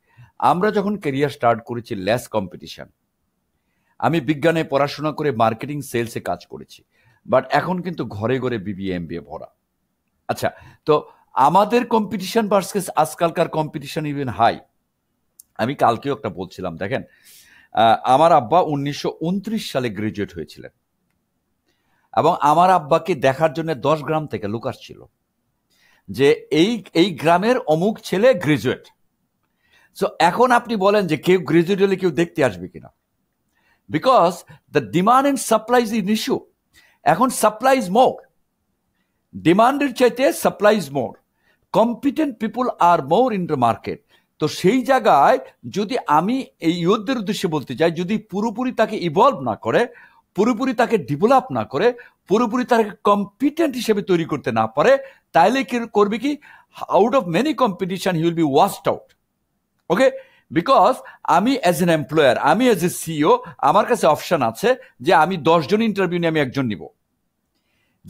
আমরা যখন কেরিয়ার স্টার্ট করেছি লেস কম্পিটিশন। আমি বিজ্ঞানে পড়াশোনা করে মার্কেটিং সেলসে কাজ করেছি, বাট এখন কিন্তু ঘরে ঘরে বিবিএ এমবিএ ভরা। আচ্ছা, তো আমাদের কম্পিটিশন ভার্সেস আজকালকার কম্পিটিশন ইভেন হাই। আমি কালকেও একটা বলছিলাম, দেখেন, আমার আব্বা 1929 সালে গ্রাজুয়েট হয়েছিলেন, এবং আমার আব্বাকে দেখার জন্য 10 গ্রাম থেকে লোক আসছিল যে এই গ্রামের অমুক ছেলে গ্রাজুয়েট। সো এখন আপনি বলেন যে কেউ গ্রাজুয়েট হলে কেউ দেখতে আসবে কিনা? Because the demand and supply is in issue. এখন সাপ্লাই ইজ মোর, ডিমান্ডের চাইতে supply is more, competent people are more in the market. তো সেই জায়গায় যদি আমি এই ইউথদের উদ্দেশ্যে বলতে চাই, যদি পুরোপুরি তাকে ইভলভ না করে, পুরোপুরি তাকে ডেভেলপ না করে, পুরোপুরি তাকে কম্পিটেন্ট হিসেবে তৈরি করতে না পারে, তাইলে কি করবে কি, out of many competition he will be washed out. Okay, because আমি অ্যাজ এন এমপ্লয়ার, আমি অ্যাজ এ সিইও, আমার কাছে অপশন আছে যে আমি 10 জন ইন্টারভিউ নিয়ে আমি একজন নিব।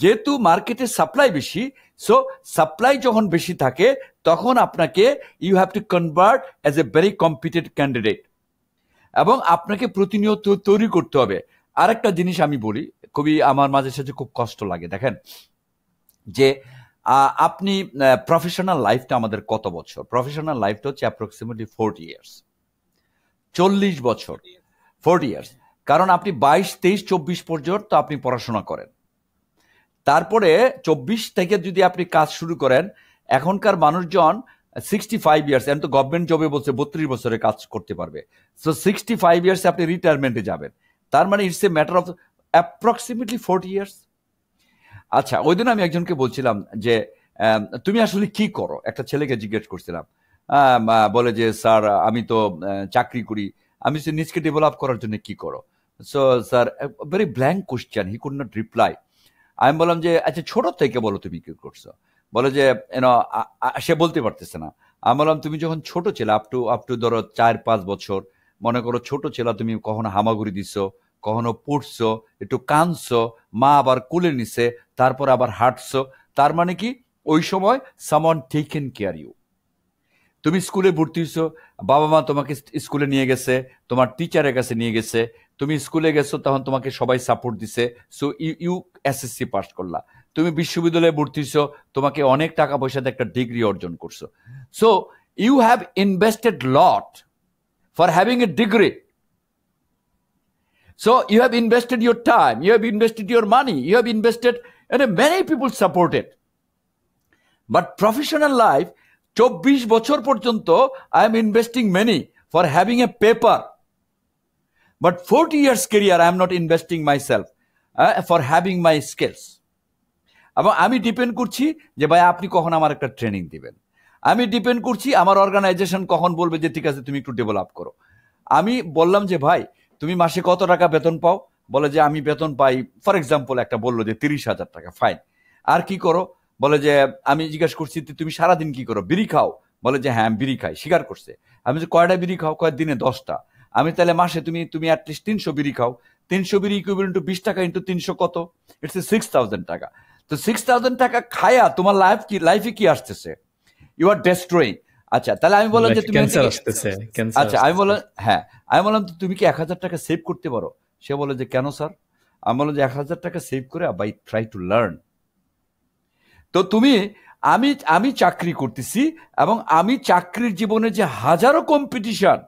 যেহেতু মার্কেটে সাপ্লাই বেশি, সো সাপ্লাই যখন বেশি থাকে, তখন আপনাকে you have to convert as a very competent candidate, এবং আপনাকে প্রতিনিয়ত তৈরি করতে হবে। আরেকটা জিনিস আমি বলি, খুবই আমার মাঝে সাঝে খুব কষ্ট লাগে, দেখেন যে আপনি প্রফেশনাল লাইফটা আমাদের কত বছর? প্রফেশনাল লাইফটা হচ্ছে অ্যাপ্রক্সিমেটলি 40 ইয়ার্স, 40 বছর, 40 ইয়ার্স। কারণ আপনি 22, 23, 24 পর্যন্ত আপনি পড়াশোনা করেন, তারপরে 24 থেকে যদি আপনি কাজ শুরু করেন, এখনকার মানুষজন 65 ইয়ার্স, এখন তো গভর্নমেন্ট জবে বলছে 32 বছরে কাজ করতে পারবে। সো 65 ইয়ার্সে আপনি রিটায়ারমেন্টে যাবেন, তার মানে it's a matter of approximately 40 years. আচ্ছা, ওই দিন আমি একজনকে বলছিলাম যে তুমি আসলে কি করো, একটা ছেলেকে জিজ্ঞেস করছিলাম। বলে যে স্যার আমি তো চাকরি করি। আমি নিজকে ডেভেলপ করার জন্য কি করো? So sir, very blank question, he could not reply. আমি বললাম যে আচ্ছা ছোট থেকে বলো তুমি কি করছো। বলে যে সে বলতে পারতেছে না। আমি বললাম তুমি যখন ছোট ছিল, আপ টু ধরো 4-5 বছর, মনে করো ছোট ছিল, তুমি কখনো হামাগুড়ি দিছো, কখনো পড়ছো, একটু কাঁদছো, মা আবার কোলে নিছে, তারপর আবার হাঁটছো, তার মানে কি ওই সময় সামওয়ান টেকেন কেয়ার ইউ। তুমি স্কুলে ভর্তি হইছো, বাবা মা তোমাকে স্কুলে নিয়ে গেছে, তোমার টিচারের কাছে নিয়ে গেছে, তুমি স্কুলে গেছো, তখন তোমাকে সবাই সাপোর্ট দিছে। সো ইউ এসএসসি পাস করলা, তুমি বিশ্ববিদ্যালয়ে ভর্তি হইছো, তোমাকে অনেক টাকা পয়সাতে একটা ডিগ্রি অর্জন করছো। So you have invested lot for having a degree. So you have invested your time, you have invested your money, you have invested, and many people support it. But professional life, 24 বছর পর্যন্ত I am investing money for having a paper. But 40 years career I am not investing myself for having my skills. এবং আমি ডিপেন্ড করছি যে ভাই আপনি কখন আমার একটা ট্রেনিং দিবেন। আমি ডিপেন্ড করছি আমার অর্গানাইজেশন কখন বলবে যে ঠিক আছে তুমি একটু ডেভেলপ করো। আমি বললাম যে ভাই তুমি মাসে কত টাকা বেতন পাও? বলে যে আমি বেতন পাই, ফর এক্সাম্পল একটা বললো যে 30,000 টাকা। ফাইন, আর কি করো? বলে যে আমি জিজ্ঞেস করছি তুমি সারাদিন কি করো? বিড়ি খাও? বলে যে হ্যাঁ আমি বিড়ি খাই, স্বীকার করছে। আমি যে কয়টা বিড়ি খাও? কয়েক দিনে 10টা। আমি তাহলে মাসে তুমি অ্যাটলিস্ট 300 বিড়ি খাও, 300 বিড়ি ইকুইভ্যালেন্ট টু 20 টাকা ইন্টু 300 কত? ইটস 6,000 টাকা। তো 6,000 টাকা খায়া তোমার লাইফে কি আসতেছে? You are destroying. আচ্ছা, তাহলে আমি বললাম যে তুমি আচ্ছা, আমি বললাম হ্যাঁ, আমি বললাম তুমি কি 1,000 টাকা সেভ করতে পারো? সে বলে যে কেন স্যার? আমি বললাম যে 1,000 টাকা সেভ করে বাই ট্রাই টু লার্ন। তো আমি আমি চাকরি করতেছি, এবং আমি চাকরির জীবনে যে হাজারো কম্পিটিশন,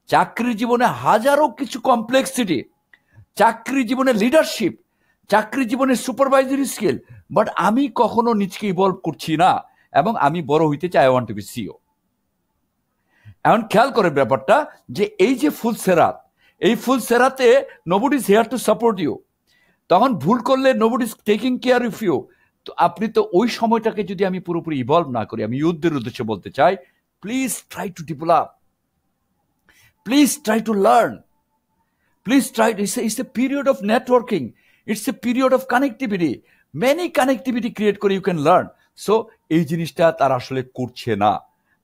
চাকরির জীবনে হাজারো কিছু কমপ্লেক্সিটি, চাকরি জীবনে লিডারশিপ, চাকরি জীবনে সুপারভাইজারি স্কিল, বাট আমি কখনো নিজকে ইভলভ করছি না, এবং আমি বড় হইতে চাই, I want to be CEO. এখন খেয়াল করে ব্যাপারটা, যে এই যে ফুল সেরাত, এই ফুল সেরাতে nobody is here to support you, তখন ভুল করলে nobody is taking care of you. তো আপনি তো ওই সময়টাকে যদি আমি পুরোপুরি ইভলভ না করি, আমি ইউথদের উদ্দেশ্যে বলতে চাই, please try to develop, please try to learn, please try it. It's a period of networking, it's a period of connectivity, many connectivity create করে you can learn. So এই জিনিসটা তারা আসলে করছে না,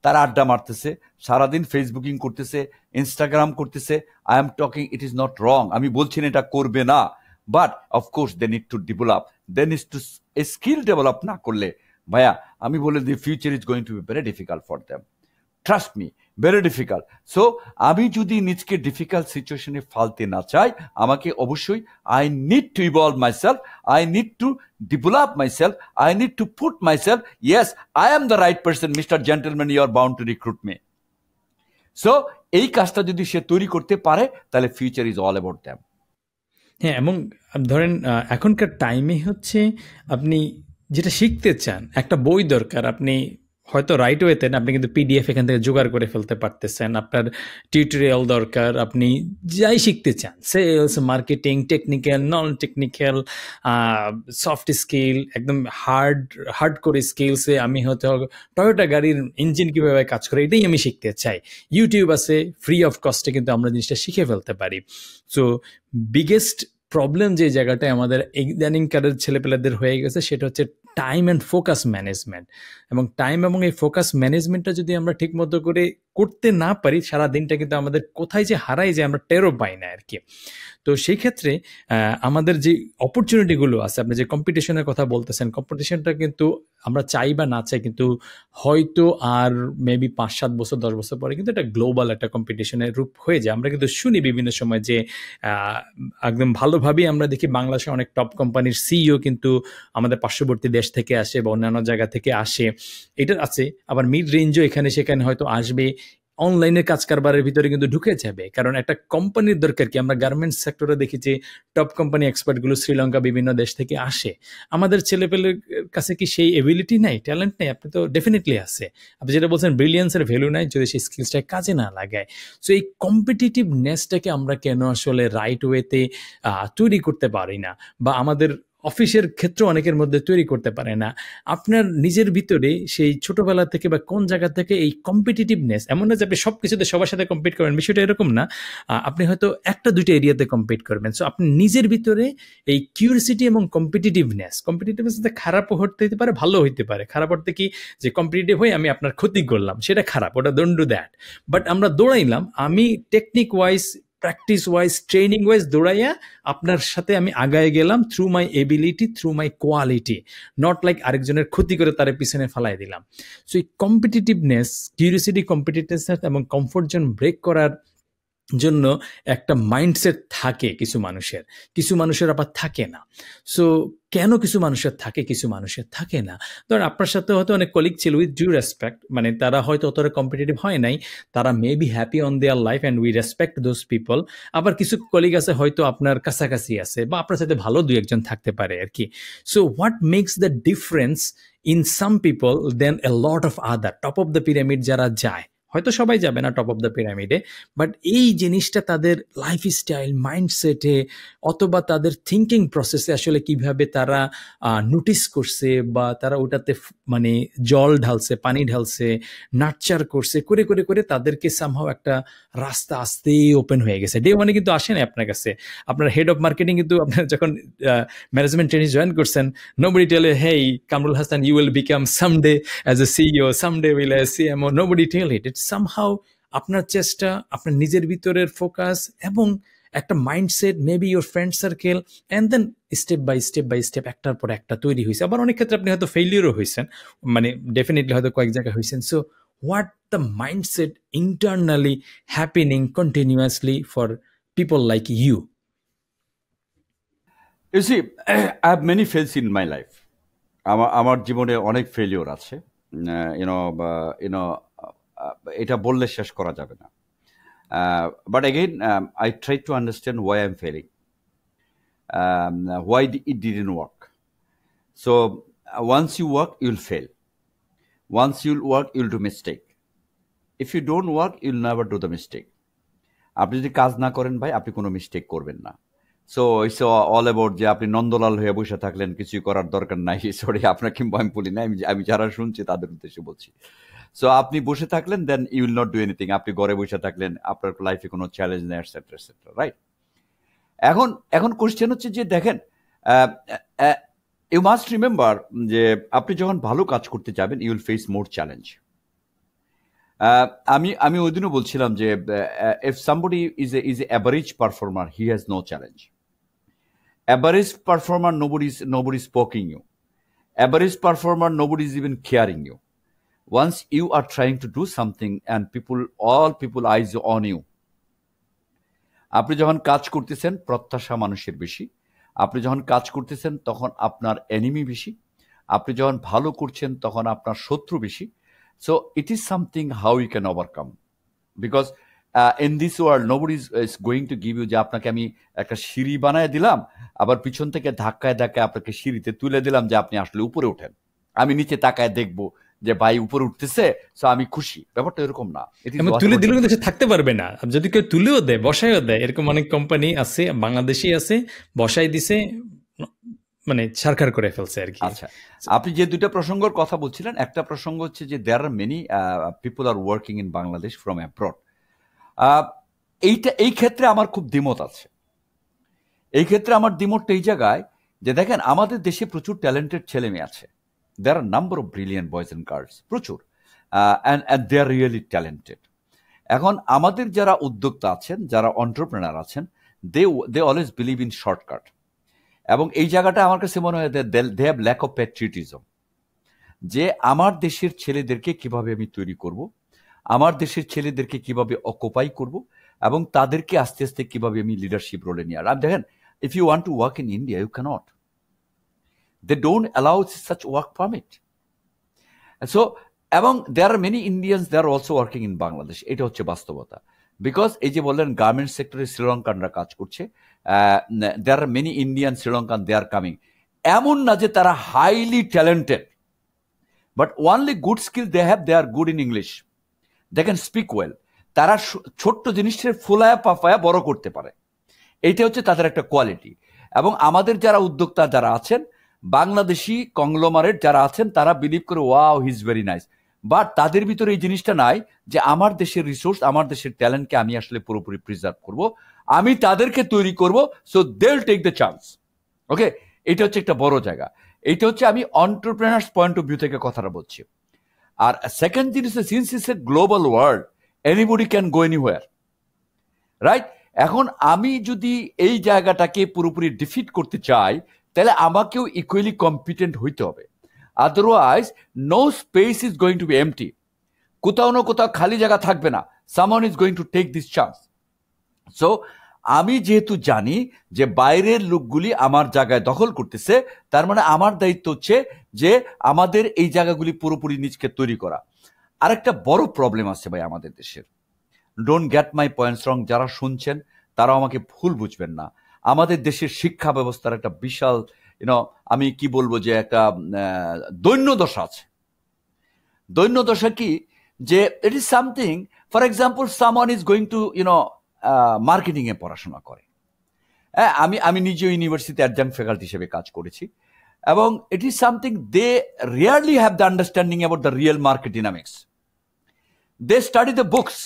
তারা আড্ডা মারতেছে, সারাদিন ফেসবুকিং করতেছে, ইনস্টাগ্রাম করতেছে। I am talking, it is not wrong, আমি বলছি না এটা করবে না, but of course they need to develop, they need to skill develop না করলে ভাইয়া আমি বলে the future is going to be very difficult for them, trust me, very difficult. So আমি যদি নিজকে ডিফিকাল্ট সিচুয়েশনে ফালতে না চাই, আমাকে অবশ্যই I need to evolve myself, I need to develop myself, I need to put myself, yes I am the right person, mister gentleman, you are bound to recruit me. So এই কাজটা যদি সে তৈরি করতে পারে, তাহলে future is all about them. হ্যাঁ, এবং ধরেন এখনকার টাইমে হচ্ছে আপনি যেটা শিখতে চান, একটা বই দরকার, আপনি হয়তো রাইট ওয়েতে আপনি কিন্তু পিডিএফ এখান থেকে জোগাড় করে ফেলতে পারতেছেন, আপনার টিউটোরিয়াল দরকার, আপনি যাই শিখতে চান, sales, marketing, technical, non technical, soft skill, একদম হার্ড করে স্কিলসে, আমি হয়তো টয়োটা গাড়ির ইঞ্জিন কীভাবে কাজ করে এটাই আমি শিখতে চাই, ইউটিউব আছে, ফ্রি অফ কস্টে কিন্তু আমরা জিনিসটা শিখে ফেলতে পারি। সো বিগেস্ট প্রবলেম যে জায়গাটায় আমাদের ইদানিংকারের ছেলেপেলেদের হয়ে গেছে, সেটা হচ্ছে টাইম অ্যান্ড ফোকাস ম্যানেজমেন্ট। এবং টাইম এবং এই ফোকাস ম্যানেজমেন্টটা যদি আমরা ঠিক মতো করে করতে না পারি, সারা দিনটা কিন্তু আমাদের কোথায় যে হারাই যায় আমরা টেরও পাই না আর কি। তো সেই ক্ষেত্রে আমাদের যে অপরচুনিটিগুলো আছে, আপনি যে কম্পিটিশনের কথা বলতেছেন, কম্পিটিশনটা কিন্তু আমরা চাই বা না চাই কিন্তু হয়তো আর মেবি 5-7 বছর 10 বছর পরে কিন্তু এটা গ্লোবাল একটা কম্পিটিশনের রূপ হয়ে যায়। আমরা কিন্তু শুনি বিভিন্ন সময় যে একদম ভালোভাবেই আমরা দেখি বাংলাদেশে অনেক টপ কোম্পানির সিইও কিন্তু আমাদের পার্শ্ববর্তী দেশ থেকে আসে বা অন্যান্য জায়গা থেকে আসে, এটা আছে। আবার মিড রেঞ্জও এখানে সেখানে হয়তো আসবে, অনলাইনের কাজ কারবারের ভিতরে কিন্তু ঢুকে যাবে। কারণ একটা কোম্পানির দরকার কি, আমরা গার্মেন্টস সেক্টরে দেখি যে টপ কোম্পানি এক্সপার্টগুলো শ্রীলঙ্কা বিভিন্ন দেশ থেকে আসে। আমাদের ছেলেপেলের কাছে কি সেই এবিলিটি নাই, ট্যালেন্ট নেই? আপনি তো ডেফিনেটলি আছে। আপনি যেটা বলছেন ব্রিলিয়েন্সের ভ্যালু নাই যদি সেই স্কিলসটাকে কাজে না লাগায়। সো এই কম্পিটিটিভনেসটাকে আমরা কেন আসলে রাইট ওয়েতে তৈরি করতে পারি না, বা আমাদের অফিসের ক্ষেত্রে অনেকের মধ্যে তৈরি করতে পারে না? আপনার নিজের ভিতরে সেই ছোটবেলা থেকে বা কোন জায়গা থেকে এই কম্পিটিটিভনেস, এমন না যে আপনি সব কিছুতে সবার সাথে কম্পিট করবেন, বিষয়টা এরকম না। আপনি হয়তো 1-2টা এরিয়াতে কম্পিট করবেন। সো আপনি নিজের ভিতরে এই কিউরিসিটি এবং কম্পিটিটিভনেস খারাপও হতে পারে, ভালো হইতে পারে। খারাপ অর্থে কি, যে কম্পিটিটিভ হয়ে আমি আপনার ক্ষতি করলাম, সেটা খারাপ, ওটা ডোন্ট ডু দ্যাট। বাট আমরা দৌড়াইলাম, আমি technique wise, practice wise, training wise দৌড়াইয়া আপনার সাথে আমি আগায় গেলাম through my ability, through my quality, not like আরেকজনের ক্ষতি করে তার পিছনে ফালাই দিলাম। সো এই কম্পিটিটিভনেস, কিউরিসিটি, কম্পিটিটিভনেস এবং কমফোর্ট জোন ব্রেক করার জন্য একটা মাইন্ডসেট থাকে কিছু মানুষের, কিছু মানুষের আবার থাকে না। সো কেন কিছু মানুষের থাকে, কিছু মানুষের থাকে না? ধরেন আপনার সাথে হয়তো অনেক কলিগ ছিল, উইথ ডিউ রেসপেক্ট, মানে তারা হয়তো অতটা কম্পিটিটিভ হয় নাই, তারা may be happy on their life and we respect those people. আবার কিছু কলিগ আছে হয়তো আপনার কাছাকাছি আছে বা আপনার সাথে ভালো 2-1জন থাকতে পারে আর কি। So what makes the difference in some people than a lot of other? Top of the pyramid যারা যায়, হয়তো সবাই যাবে না টপ অফ দ্য পিরামিডে, বাট এই জিনিসটা তাদের লাইফস্টাইল, মাইন্ডসেটে অথবা তাদের থিঙ্কিং প্রসেসে আসলে কিভাবে তারা নোটিস করছে, বা তারা ওটাতে মানে জল ঢালছে, পানি ঢালছে, নার্চার করছে, করে করে করে তাদেরকে সামহাও একটা রাস্তা আসতেই ওপেন হয়ে গেছে। ডে ওয়ানে কিন্তু আসে না আপনার কাছে, আপনার হেড অফ মার্কেটিং কিন্তু আপনার যখন ম্যানেজমেন্ট ট্রেনিং জয়েন করছেন, nobody tell you, hey Kamrul Hasan, you will become someday as a CEO, someday will as CMO, nobody tell it. Somehow আপনার চেষ্টা, আপনার নিজের ভিতরের ফোকাস এবং একটা mindset, maybe your friend circle, and then step by step একটার পর একটা তৈরি হয়েছে। আবার অনেক ক্ষেত্রে আপনি হয়তো ফেইলিউরও হয়েছেন, মানে ডেফিনেটলি হয়তো কয়েক জায়গায় হয়েছেন। So what the mindset internally happening continuously for people like you? You see, I have many fails in my life. আমার আমার জীবনে অনেক ফেলিওর আছে, ইউনো ইউনো এটা বললে শেষ করা যাবে না। But again I try to understand Y I am felling, why it didn't work. So once you work, you'll fail. Once you'll work, you'll do mistake. If you don't work, you'll never do the mistake. আপনি যদি কাজ না করেন ভাই, আপনি কোনো মিস্টেক করবেন না। সো ইটস অল অ্যাবাউট যে আপনি নন্দলাল হয়ে বসে থাকলেন, কিছুই করার দরকার নাই। সরি, আপনাকে আমি বলি না, আমি যারা শুনছি তাদের উদ্দেশ্যে বলছি। সো আপনি বসে থাকলেন, then you will not do anything. আপনি ঘরে বসে থাকলেন, আপনার লাইফে কোনো চ্যালেঞ্জ নেই, এটসেট্রা এটসেট্রা, রাইট? এখন এখন কোশ্চেন হচ্ছে যে দেখেন, ইউ মাস্ট রিমেম্বার যে আপনি যখন ভালো কাজ করতে যাবেন, you will face more challenge. আমি ওই দিনও বলছিলাম যে if somebody is a average performer, he has no challenge. Average performer, nobody is poking you. Average performer, nobody is even caring you. Once you are trying to do something and all people eyes on you, আপনি যখন কাজ করতেছেন প্রত্যাশা মানুষের বেশি। আপনি যখন কাজ করতেছেন তখন আপনার এনিমি বেশি। আপনি যখন ভালো করছেন তখন আপনার শত্রু বেশি। So it is something how you can overcome, because in this world nobody is going to give you যে আপনাকে আমি একটা সিঁড়ি বানায় দিলাম, আবার পিছন থেকে ধাক্কায় ধাক্কায় আপনাকে সিঁড়িতে তুলে দিলাম যে আপনি আসলে উপরে ওঠেন, আমি নিচে তাকায় দেখবো যে ভাই উপরে উঠতেছে, সো আমি খুশি। ব্যাপারটা এরকম না। তুলে দিলেও কিন্তু সে থাকতে পারবে না, যদি কেউ তুলেও দেয় বসাইও দেয়, এরকম অনেক কোম্পানি আছে, বাংলাদেশি আছে, বসাই দিছে মানে সরকার করে ফেলছে আর কি। আচ্ছা, আপনি যে দুইটা প্রসঙ্গের কথা বলছিলেন, একটা প্রসঙ্গ হচ্ছে যে there are many people are working in Bangladesh from abroad. এই ক্ষেত্রে আমার খুব দ্বিমত আছে। এই ক্ষেত্রে আমার দ্বিমতটা এই জায়গায় যে দেখেন, আমাদের দেশে প্রচুর ট্যালেন্টেড ছেলে মেয়ে আছে। There are number of brilliant boys and girls, প্রচুর, and they are really talented. এখন আমাদের যারা উদ্যোক্তা আছেন, যারা এন্টারপ্রেনার আছেন, they always believe in shortcut. এবং এই জায়গাটা আমার কাছে মনে হয় they have lack of patriotism, যে আমার দেশের ছেলেদেরকে কিভাবে আমি তৈরি করব, আমার দেশের ছেলেদেরকে কিভাবে অকুপাই করব, এবং তাদেরকে আস্তে আস্তে কিভাবে আমি লিডারশিপ রোলে নিয়ে আর দেখেন, if you want to work in India, you can't. They don't allow such work permit. So এবং there are many Indians they are also working in Bangladesh. এটা হচ্ছে বাস্তবতা। বিকজ এই যে বললেন গার্মেন্টস সেক্টরে শ্রীলঙ্কানরা কাজ করছে, there are many Indian Sri Lankan they are coming. এমন না যে তারা highly talented, but only good skill they have, they are good in English, they can speak well. তারা ছোট্ট জিনিসের ফুলায়া পাফায়া বড় করতে পারে, এইটা হচ্ছে তাদের একটা কোয়ালিটি। এবং আমাদের যারা উদ্যোক্তা যারা আছেন, বাংলাদেশি কংগ্লোমারেট যারা আছেন, তারা বিলিভ করে wow he is very nice, but তাদের ভিতরে এই জিনিসটা নাই যে আমার দেশের রিসোর্স, আমার দেশের ট্যালেন্টকে আমি আসলে পুরোপুরি প্রিজার্ভ করব, আমি তাদেরকে তৈরি করব, so they will take the chance. Okay, এটা হচ্ছে একটা বড় জায়গা। এটা হচ্ছে আমি এন্টারপ্রেনার্স পয়েন্ট অফ ভিউ থেকে কথাটা বলছি। আর সেকেন্ড জিনিস, since it's a global world, anybody can go anywhere, right? এখন আমি যদি এই জায়গাটাকে পুরোপুরি ডিফিট করতে চাই, তাহলে আমাকেও ইকুয়ালি কম্পিটেন্ট হইতে হবে। Otherwise no space is going to be empty. কোথাও না কোথাও খালি জায়গা থাকবে না। Someone is going to take this chance. So আমি যেহেতু জানি যে বাইরের লোকগুলি আমার জায়গায় দখল করতেছে, তার মানে আমার দায়িত্ব হচ্ছে যে আমাদের এই জায়গাগুলি পুরোপুরি নিজকে তৈরি করা। আরেকটা বড় প্রবলেম আছে ভাই আমাদের দেশের, ডোন্ট গেট মাই পয়েন্টস রং, যারা শুনছেন তারাও আমাকে ভুল বুঝবেন না। আমাদের দেশের শিক্ষা ব্যবস্থার একটা বিশাল আমি কি বলবো যে একটা দৈন্যদশা আছে। দৈন্যদশা কি, যে it is something, for example someone is going to marketing এ পড়াশোনা করে। হ্যাঁ, আমি নিজে ইউনিভার্সিটি অ্যাডজাঙ্ক ফ্যাকাল্টি হিসেবে কাজ করেছি, এবং it is something they really have the understanding about the real market dynamics. They study the books,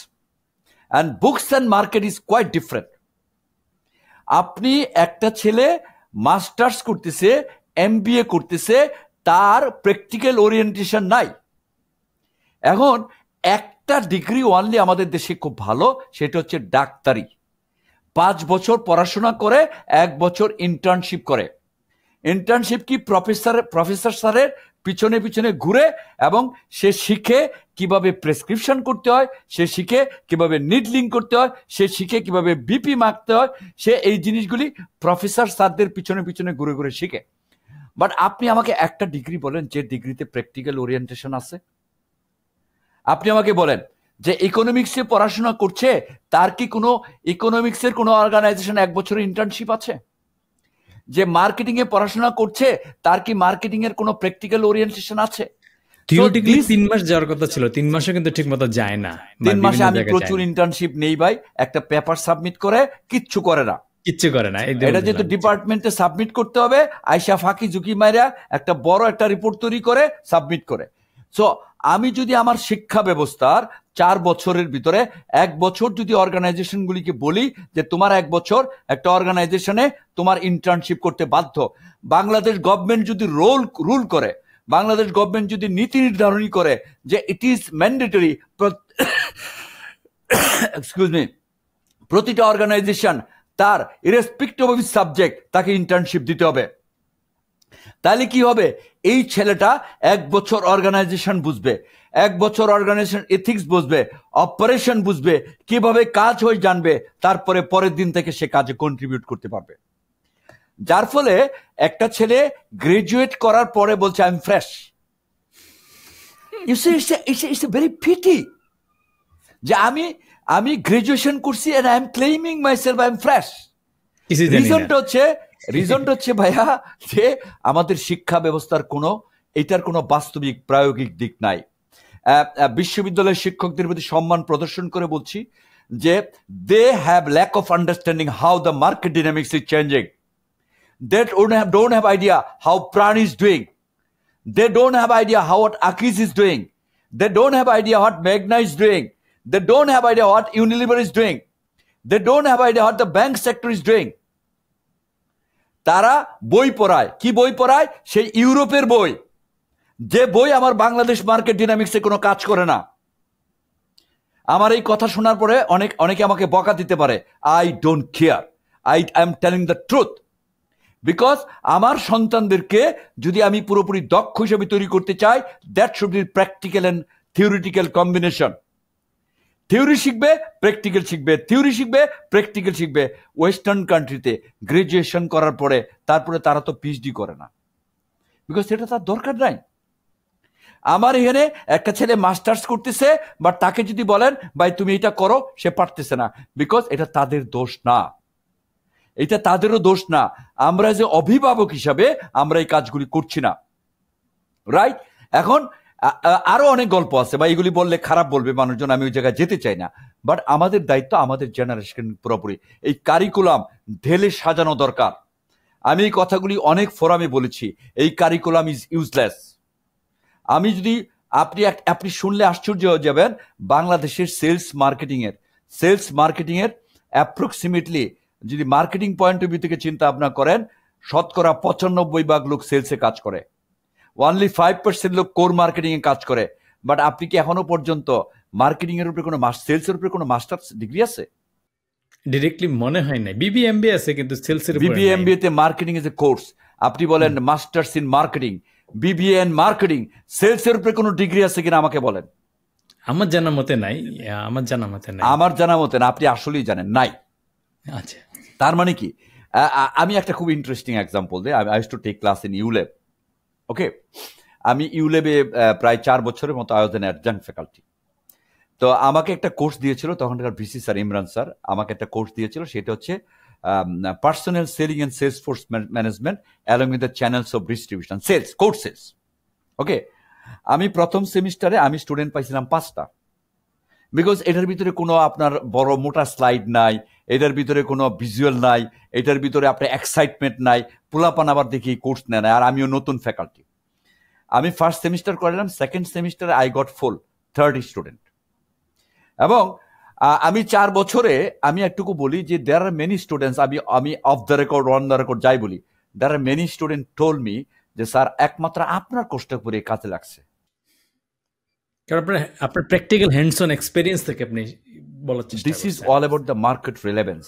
and books and market is quite different. আপনি একটা ছেলে মাস্টার্স করতেছে, এমবিএ করতেছে, তার প্র্যাকটিক্যাল ওরিয়েন্টেশন নাই। এখন একটা ডিগ্রি ওনলি আমাদের দেশে খুব ভালো, সেটা হচ্ছে ডাক্তারি। 5 বছর পড়াশোনা করে 1 বছর ইন্টার্নশিপ করে। ইন্টার্নশিপ কি, প্রফেসর স্যারের পিছনে পিছনে ঘুরে, এবং সে শিখে কিভাবে প্রেসক্রিপশন করতে হয়, সে শিখে কিভাবে নিডলিং করতে হয়, সে শিখে কিভাবে বিপি মাখতে হয়, সে এই জিনিসগুলি প্রফেসর স্যারদের পিছনে পিছনে ঘুরে ঘুরে শিখে। বাট আপনি আমাকে একটা ডিগ্রি বলেন যে ডিগ্রিতে প্র্যাকটিক্যাল ওরিয়েন্টেশন আছে। আপনি আমাকে বলেন যে ইকোনমিক্সে পড়াশোনা করছে, তার কি কোনো ইকোনমিক্সের কোনো অর্গানাইজেশন 1 বছরের ইন্টার্নশিপ আছে? যে মার্কেটিং এ পড়াশোনা করছে, তার কি মার্কেটিং এর কোনো প্র্যাকটিক্যাল ওরিয়েন্টেশন আছে? থিওরিটিক্যালি 3 মাস যাওয়ার কথা ছিল, 3 মাসে কিন্তু ঠিকমতো যায় না। 3 মাসে আমি প্রচুর ইন্টার্নশিপ নেই ভাই, একটা পেপার সাবমিট করে কিচ্ছু করে না। এটা যেহেতু ডিপার্টমেন্টে সাবমিট করতে হবে, আইসা ফাঁকি ঝুঁকি মাইরা একটা বড় একটা রিপোর্ট তৈরি করে সাবমিট করে। সো আমি যদি আমার শিক্ষা ব্যবস্থার 4 বছরের ভিতরে 1 বছর যদি অর্গানাইজেশনগুলিকে বলি যে তোমার 1 বছর একটা অর্গানাইজেশনে তোমার ইন্টার্নশিপ করতে বাধ্য, বাংলাদেশ গভর্নমেন্ট যদি রুল করে, বাংলাদেশ গভর্নমেন্ট যদি নীতি নির্ধারণী করে যে it is mandatory, excuse me, প্রতিটা অর্গানাইজেশন তার ইরেসপেক্টিভ অফ সাবজেক্ট তাকে ইন্টার্নশিপ দিতে হবে, তাহলে কি হবে? এই ছেলেটা 1 বছর অর্গানাইজেশন বুঝবে, 1 বছর অর্গানাইজেশন এথিক্স বুঝবে, অপারেশন বুঝবে, কিভাবে কাজ হয় জানবে, তারপরে পরের দিন থেকে সে কাজে কন্ট্রিবিউট করতে পারবে। যার ফলে একটা ছেলে গ্রাজুয়েট করার পরে বলছে I am fresh. You see it's a very pity যে আমি গ্রাজুয়েশন করছি and I am claiming myself I am fresh. রিজনটা হচ্ছে ভাইয়া যে আমাদের শিক্ষা ব্যবস্থার এটার কোনো বাস্তবিক প্রায়োগিক দিক নাই। বিশ্ববিদ্যালয়ের শিক্ষকদের প্রতি সম্মান প্রদর্শন করে বলছি যে they have lack of understanding how the market dynamics is changing. They don't have idea how Pran is doing. They don't have idea how what Akis is doing. They don't have idea what Magna is doing. They don't have idea what Unilever is doing. They don't have idea what the bank sector is doing. তারা বই পড়ায়, কি বই পড়ায়? সেই ইউরোপের বই, যে বই আমার বাংলাদেশ মার্কেট ডিনামিক্সে কোনো কাজ করে না। আমার এই কথা শোনার পরে অনেকে আমাকে বকা দিতে পারে, I don't care, I am telling the truth. Because আমার সন্তানদেরকে যদি আমি পুরোপুরি দক্ষ হিসেবে তৈরি করতে চাই, that should be practical and theoretical combination. Theory শিখবে, প্র্যাকটিক্যাল শিখবে, থিওরি শিখবে, প্র্যাকটিক্যাল শিখবে। ওয়েস্টার্ন কান্ট্রিতে গ্রাজুয়েশন করার পরে তারপরে তারা তো পিএইচডি করে না, বিকজ সেটা তার দরকার নাই। আমার এখানে একটা ছেলে মাস্টার্স করতেছে, বাট তাকে যদি বলেন ভাই তুমি এটা করো, সে পারতেছে না, বিকজ এটা তাদের দোষ না, এটা তাদেরও দোষ না। আমরা যে অভিভাবক হিসাবে আমরা এই কাজগুলি করছি না, রাইট? এখন আরো অনেক গল্প আছে বা এগুলি বললে খারাপ বলবে মানুষজন, আমি ওই জায়গায় যেতে চাই না। বাট আমাদের দায়িত্ব, আমাদের জেনারেশন পুরোপুরি এই কারিকুলাম ঢেলে সাজানো দরকার। আমি এই কথাগুলি অনেক ফোরামে বলেছি, এই কারিকুলাম ইজ ইউজলেস। আমি যদি আপনি শুনলে আশ্চর্য হয়ে যাবেন, বাংলাদেশের সেলস মার্কেটিং এর অ্যাপ্রক্সিমেটলি যদি মার্কেটিং পয়েন্ট অফ ভিউ থেকে চিন্তা ভাবনা করেন, শতকরা 95% লোক সেলসে কাজ করে, অনলি 5% লোক কোর মার্কেটিং এ কাজ করে। বাট আপনি কি এখনো পর্যন্ত মার্কেটিং এর উপরে কোনো সেলসের উপরে কোনো মাস্টার্স ডিগ্রি আছে? ডিরেক্টলি মনে হয় না। বিবিএমবিএ আছে, কিন্তু সেলসের উপরে বিবিএমবিএ তে মার্কেটিং ইজ এ কোর্স। আপনি বলেন masters in marketing, BBA in marketing, সেলসের উপরে কোনো ডিগ্রি আছে কিনা আমাকে বলেন। আমার জানা মতে নাই। আমার জানা মতে না, আপনি আসলেই জানেন নাই। আচ্ছা, তার মানে কি? আমি একটা খুব ইন্টারেস্টিং এক্সাম্পল দিই। I used to take class in ULAB. Okay, আমি ইউলেবে প্রায় 4 বছরের মতো আয়োজনে অ্যাডজাঙ্ক ফ্যাকাল্টি। তো আমাকে একটা কোর্স দিয়েছিল তখনকার ভিসি স্যার, ইমরান স্যার আমাকে একটা কোর্স দিয়েছিল, সেটা হচ্ছে personal selling and sales force management along with the channels of distribution sales, course sales. Okay, আমি প্রথম সেমিস্টারে আমি স্টুডেন্ট পাইছিলাম 5টা, বিকজ এটার ভিতরে কোনো আপনার বড় মোটা স্লাইড নাই, এটার ভিতরে কোনো ভিজুয়াল নাই, এটার ভিতরে আপনার এক্সাইটমেন্ট নাই, পোলাপান আবার দেখি কোর্স নেয় না, আর আমিও নতুন ফ্যাকাল্টি। আমি ফার্স্ট সেমিস্টার করলাম, সেকেন্ড সেমিস্টারে আই গট ফুল 30 স্টুডেন্ট। এবং আমি 4 বছরে আমি একটুকু বলি যে দেয়ার আর মেনি স্টুডেন্টস, আমি off the record on the record যাই বলি, there are many student told me যে স্যার একমাত্র আপনার কষ্ট করে কাজে লাগছে। কারণ আপনার প্র্যাকটিক্যাল হ্যান্ডস অন এক্সপেরিয়েন্স থেকে আপনি বলার চেষ্টা করছেন। This is all about the market relevance.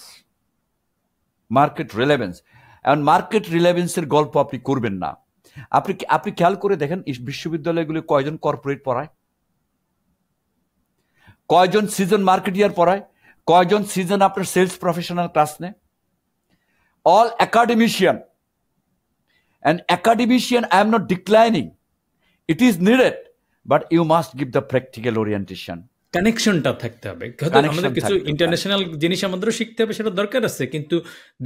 এখন মার্কেট রিলেভেন্সের গল্প আপনি করবেন না। আপনি খেয়াল করে দেখেন বিশ্ববিদ্যালয়গুলি কয়জন কর্পোরেট পড়ায়, কয়জন সিজন মার্কেটিয়ার পড়ায়, কয়জন সিজন আপনার সেলস প্রফেশনাল ক্লাস নেয়? All academician. And academician, I am not declining. It is needed, but you must give the practical orientation. কানেকশনটা থাকতে হবে, হয়তো আমাদের কিছু ইন্টারন্যাশনাল জিনিস আমাদেরও শিখতে হবে, সেটা দরকার আছে, কিন্তু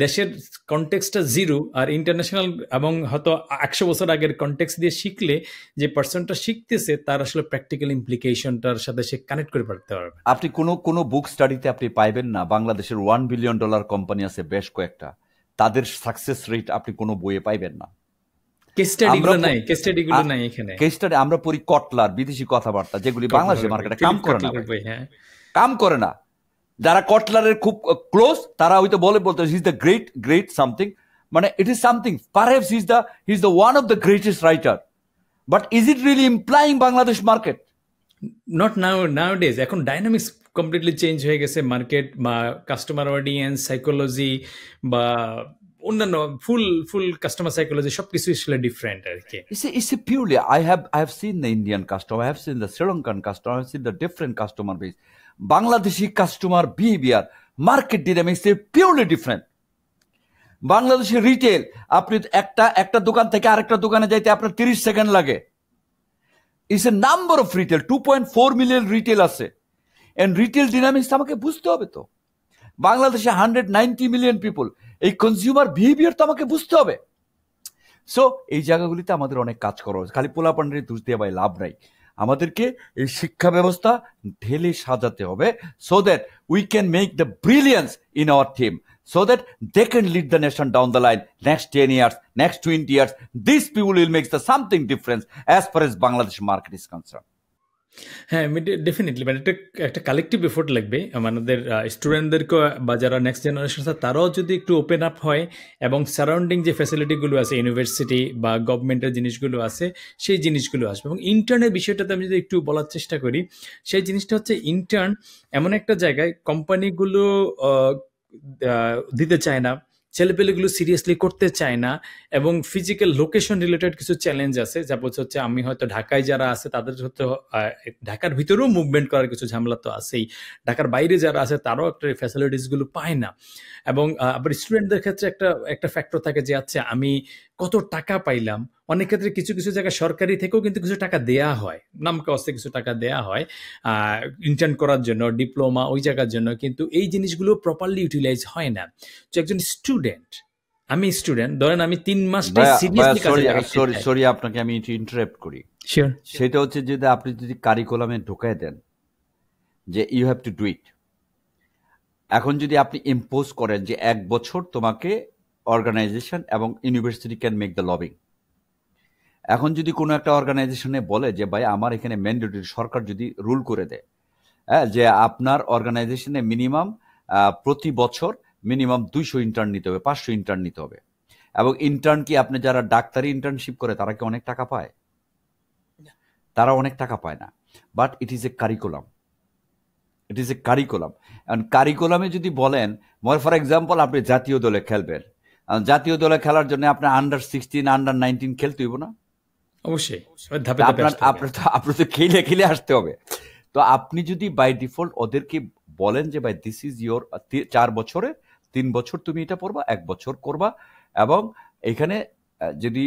দেশের কনটেক্সটটা জিরো, আর ইন্টারন্যাশনাল এবং হয়তো 100 বছর আগের কনটেক্সট দিয়ে শিখলে যে পার্সনটা শিখতেছে তার আসলে প্র্যাকটিক্যাল ইমপ্লিকেশনটার সাথে সে কানেক্ট করে পারতে পারবে। আপনি কোনো বুক স্টাডিতে আপনি পাইবেন না বাংলাদেশের $1 বিলিয়ন কোম্পানি আছে বেশ কয়েকটা, তাদের সাকসেস রেট আপনি কোনো বইয়ে পাইবেন না। কেস স্টাডি আমরা পড়ি কটলার বিদেশি কথাবার্তা, যেগুলি বাংলাদেশের মার্কেটে কাম করে না। যারা কটলারের খুব ক্লোজ তারা হয়তো বলতে he is the great something, মানে it is something, perhaps he is the one of the greatest writer, but is it really implying Bangladesh market? Not nowadays. এখন ডাইনামিক্স কমপ্লিটলি চেঞ্জ হয়ে গেছে, মার্কেট বা কাস্টমার অডিয়েন্স সাইকোলজি বা অন্যান্য ফুল কাস্টমার সাইকোলজি সবকিছু আসলে ডিফারেন্ট আর কি। It's purely I have seen the Indian customer, I have seen the Sri Lankan customer, I have seen the different customer base. Bangladeshi customer behavior, market dynamics is purely different. Bangladeshi retail, আপনি একটা দোকান থেকে আরেকটা দোকানে যাইতে আপনার 30 সেকেন্ড লাগে। It's a number of retail, 2.4 million retail আছে, এন্ড রিটেল ডিনামিক্স আমাকে বুঝতে হবে। তো বাংলাদেশে 190 মিলিয়ন পিপল, এই কনজিউমার বিহেভিয়ার তো আমাকে বুঝতে হবে। সো এই জায়গাগুলিতে আমাদের অনেক কাজ করা হচ্ছে, খালি পোলাপানের দোষ দিয়ে ভাই লাভ নাই। আমাদেরকে এই শিক্ষা ব্যবস্থা ঢেলে সাজাতে হবে, so that we can make the brilliance in our team, so that they can lead the nation down the line next 10 years, next 20 years. These people will make something difference as far as Bangladesh market is concerned. হ্যাঁ, ডেফিনেটলি, মানে একটা কালেকটিভ এফোর্ট লাগবে আমাদের স্টুডেন্টদেরকে বা যারা নেক্সট জেনারেশন আছে তারাও যদি একটু ওপেন আপ হয়, এবং সারাউন্ডিং যে ফ্যাসিলিটিগুলো আছে ইউনিভার্সিটি বা গভর্নমেন্টের জিনিসগুলো আছে সেই জিনিসগুলো আসবে। এবং ইন্টার্নের বিষয়টাতে আমি যদি একটু বলার চেষ্টা করি, সেই জিনিসটা হচ্ছে ইন্টার্ন এমন একটা জায়গায় কোম্পানিগুলো দিতে চায় না, ছেলেপেলেগুলো সিরিয়াসলি করতে চায় না, এবং ফিজিক্যাল লোকেশন রিলেটেড কিছু চ্যালেঞ্জ আছে, যা বলছে হচ্ছে আমি হয়তো ঢাকায় যারা আছে তাদের হয়তো ঢাকার ভিতরেও মুভমেন্ট করার কিছু ঝামেলা তো আছেই, ঢাকার বাইরে যারা আছে তারাও একটা ফ্যাসিলিটিসগুলো পায় না। এবং আবার স্টুডেন্টদের ক্ষেত্রে একটা ফ্যাক্টর থাকে যে আচ্ছা আমি কত টাকা পাইলাম, অনেক ক্ষেত্রে কিছু কিছু জায়গায় সরকারি থেকেও কিন্তু কিছু টাকা দেয়া হয়, নামকা অস্তে কিছু টাকা দেয়া হয় ইন্টার্ন করার জন্য, ডিপ্লোমা ওই জায়গার জন্য, কিন্তু এই জিনিসগুলো প্রপারলি ইউটিলাইজ হয় না। তো একজন স্টুডেন্ট, আমি স্টুডেন্ট, ধরেন আমি 3 মাসটাই সিরিয়াসলি কাজে লাগাচ্ছি। সরি আপনাকে আমি ইন্টারাপ্ট করি। শিওর। সেটা হচ্ছে যে আপনি যদি কারিকুলামে ঢোকায় দেন যে you have to do it, এখন যদি আপনি ইম্পোজ করেন যে 1 বছর তোমাকে অর্গানাইজেশন এবং university can make the lobbying, এখন যদি কোনো একটা অর্গানাইজেশনে বলে যে ভাই আমার এখানে ম্যান্ডেটরি, সরকার যদি রুল করে দেয় যে আপনার অর্গানাইজেশনে মিনিমাম প্রতি বছর মিনিমাম 200 ইন্টার্ন নিতে হবে, 500 ইন্টার্ন নিতে হবে, এবং ইন্টার্ন কি আপনি যারা ডাক্তারি ইন্টার্নশিপ করে তারা কি অনেক টাকা পায়? তারা অনেক টাকা পায় না, but it is a curriculum, it is a curriculum. And কারিকুলামে যদি বলেন ফর এক্সাম্পল আপনি জাতীয় দলে খেলবেন, জাতীয় দলে খেলার জন্য আপনার আন্ডার-16 আন্ডার-19 খেলতে হইব না? অবশ্যই আপনার তো খেলে আসতে হবে। তো আপনি যদি বাই ডিফল্ট ওদেরকে বলেন যে ভাই দিস ইজ ইয়োর 4 বছরে 3 বছর তুমি এটা পড়বা, 1 বছর করবা, এবং এখানে যদি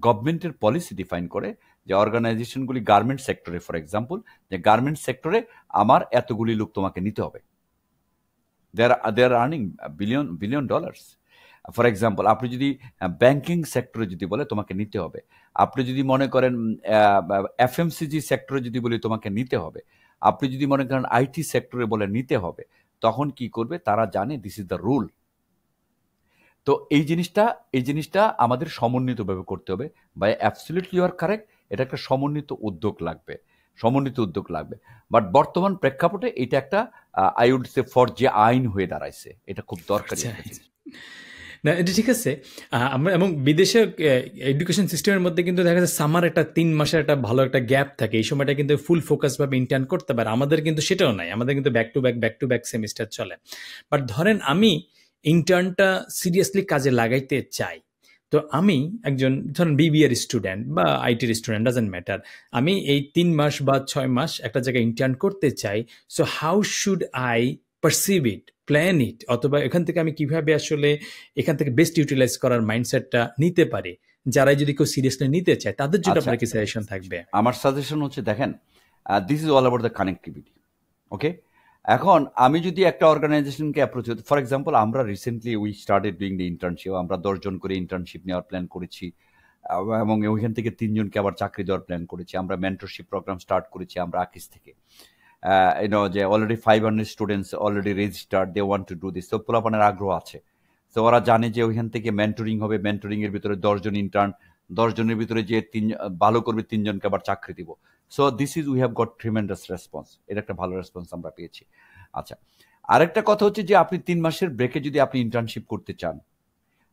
গভর্নমেন্টের পলিসি ডিফাইন করে যে অর্গানাইজেশনগুলি গার্মেন্ট সেক্টরে, ফর এক্সাম্পল যে গার্মেন্ট সেক্টরে আমার এতগুলি লোক তোমাকে নিতে হবে, they are earning billion dollars. For example আপনি যদি ব্যাংকিং সেক্টরে যদি বলে তোমাকে নিতে হবে, আপনি যদি মনে করেন এফএমসিজি সেক্টরে যদি বলি তোমাকে নিতে হবে, আপনি যদি মনে করেন আইটি সেক্টরে বলে নিতে হবে, তখন কি করবে? তারা জানে দিস ইজ দ্য রুল। তো এই জিনিসটা আমাদের সমন্বিতভাবে করতে হবে। By absolutely you are correct, এটা একটা সমন্বিত উদ্যোগ লাগবে। বাট বর্তমান প্রেক্ষাপটে এটা একটা আই উড সে ফরজে আইন হয়ে দাঁড়াইছে, এটা খুব দরকারি। না, এটা ঠিক আছে। আমরা এবং বিদেশের এডুকেশন সিস্টেমের মধ্যে কিন্তু দেখা যাচ্ছে সামার একটা 3 মাসের একটা ভালো একটা গ্যাপ থাকে, এই সময়টা কিন্তু ফুল ফোকাসভাবে ইন্টার্ন করতে পারে। আমাদের কিন্তু সেটাও নাই, আমাদের কিন্তু ব্যাক টু ব্যাক সেমিস্টার চলে। বাট ধরেন আমি ইন্টার্নটা সিরিয়াসলি কাজে লাগাইতে চাই, তো আমি একজন ধরেন বিবিএর স্টুডেন্ট বা আইটির স্টুডেন্ট, ডাজেন্ট ম্যাটার, আমি এই 3 মাস বা 6 মাস একটা জায়গায় ইন্টার্ন করতে চাই। So how should I perceive it, plan it, অথবা এখান থেকে আমি কিভাবে আসলে এখান থেকে বেস্ট ইউটিলাইজ করার মাইন্ডসেটটা নিতে পারি? যারাই যদি কেউ সিরিয়াসলি নিতে চায় তাদের জন্য আচ্ছা, আপনার কি সাজেশন থাকবে? আমার সাজেশন হচ্ছে দেখেন, this is all about the connectivity. Okay, এখন আমি যদি একটা অর্গানাইজেশনকে অ্যাপ্রোচ করি, ফর এক্সাম্পল আমরা recently we started doing the internship, আমরা 10 জন করে ইন্টার্নশিপ নেওয়ার প্ল্যান করেছি, এবং ওইখান থেকে 3 জনকে আবার চাকরি দেওয়ার প্ল্যান করেছি। আমরা মেন্টরশিপ প্রোগ্রাম স্টার্ট করেছি আমরা আকিস থেকে। যে already 500 students already registered, they want to do this. তো পোলাপানের আগ্রহ আছে, তো ওরা জানে যে ওইখান থেকে মেন্টরিং হবে, মেন্টরিং এর ভিতরে 10 জন ইন্টার্ন, 10 জনের ভিতরে যে ভালো করবে 3 জনকে আবার চাকরি দিব। So this is we have got tremendous response, এটা একটা ভালো রেসপন্স আমরা পেয়েছি। আচ্ছা, আরেকটা কথা হচ্ছে যে আপনি 3 মাসের ব্রেকে যদি আপনি ইন্টার্নশিপ করতে চান,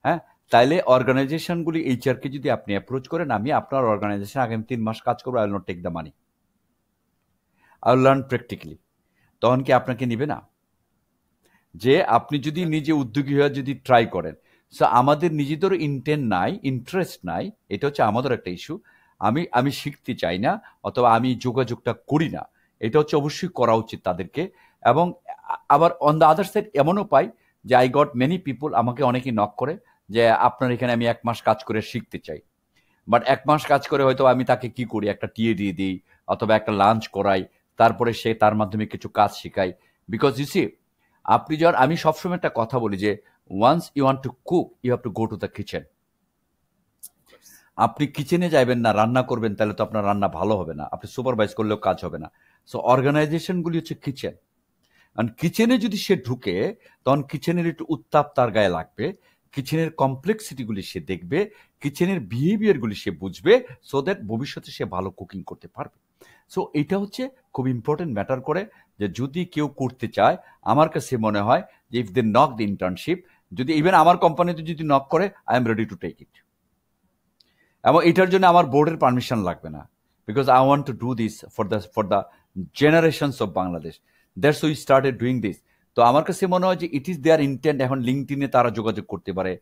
হ্যাঁ, তাইলে অর্গানাইজেশনগুলি এইচআরকে যদি আপনি অ্যাপ্রোচ করেন, আমি আপনার অর্গানাইজেশন আগামী 3 মাস কাজ করবো, I will not take the money, I will learn practically, তখন কি আপনাকে নিবে না? যে আপনি যদি নিজে উদ্যোগী হয়ে যদি ট্রাই করেন। সো আমাদের নিজেদেরও ইন্টেন্ট নাই, ইন্টারেস্ট নাই, এটা হচ্ছে আমাদের একটা ইস্যু। আমি আমি শিখতে চাই না, অথবা আমি যোগাযোগটা করি না, এটা হচ্ছে অবশ্যই করা উচিত তাদেরকে। এবং আবার অন দ্য আদার সাইড এমনও পাই যে আই গট মেনি পিপল, আমাকে অনেকেই নক করে যে আপনার এখানে আমি 1 মাস কাজ করে শিখতে চাই। বাট 1 মাস কাজ করে হয়তো আমি তাকে কি করি, একটা টিএ দিয়ে দিই, অথবা একটা লাঞ্চ করাই, তারপরে সে তার মাধ্যমে কিছু কাজ শেখাই। বিকজ ইউ সি, আপনি যখন, আমি সবসময় একটা কথা বলি যে once you want to cook, you have to go to the kitchen. আপনি কিচেনে যাবেন না, রান্না করবেন, তাহলে তো আপনার রান্না ভালো হবে না, আপনি সুপারভাইজ করলেও কাজ হবে না। সো অর্গানাইজেশনগুলি হচ্ছে কিচেন। কারণ কিচেনে যদি সে ঢুকে, তখন কিচেনের একটু উত্তাপ তার গায়ে লাগবে, কিচেনের কমপ্লেক্সিটিগুলি সে দেখবে, কিচেনের বিহেভিয়ারগুলি সে বুঝবে, সো দ্যাট ভবিষ্যতে সে ভালো কুকিং করতে পারবে। সো এটা হচ্ছে খুব ইম্পর্টেন্ট ম্যাটার করে, যে যদি কেউ করতে চায়, আমার কাছে মনে হয় যে if they knock the internship, যদি ইভেন আমার কোম্পানিতে যদি নক করে, I am ready to take it. এবং এটার জন্য আমার বোর্ডের পারমিশন লাগবে না, because I want to do this for the generations of Bangladesh, that's we started doing this. তো আমার কাছে মনে হয় যে ইট ইজ দেয়ার ইন্টেন্ট। এখন লিঙ্কডইনে তারা যোগাযোগ করতে পারে,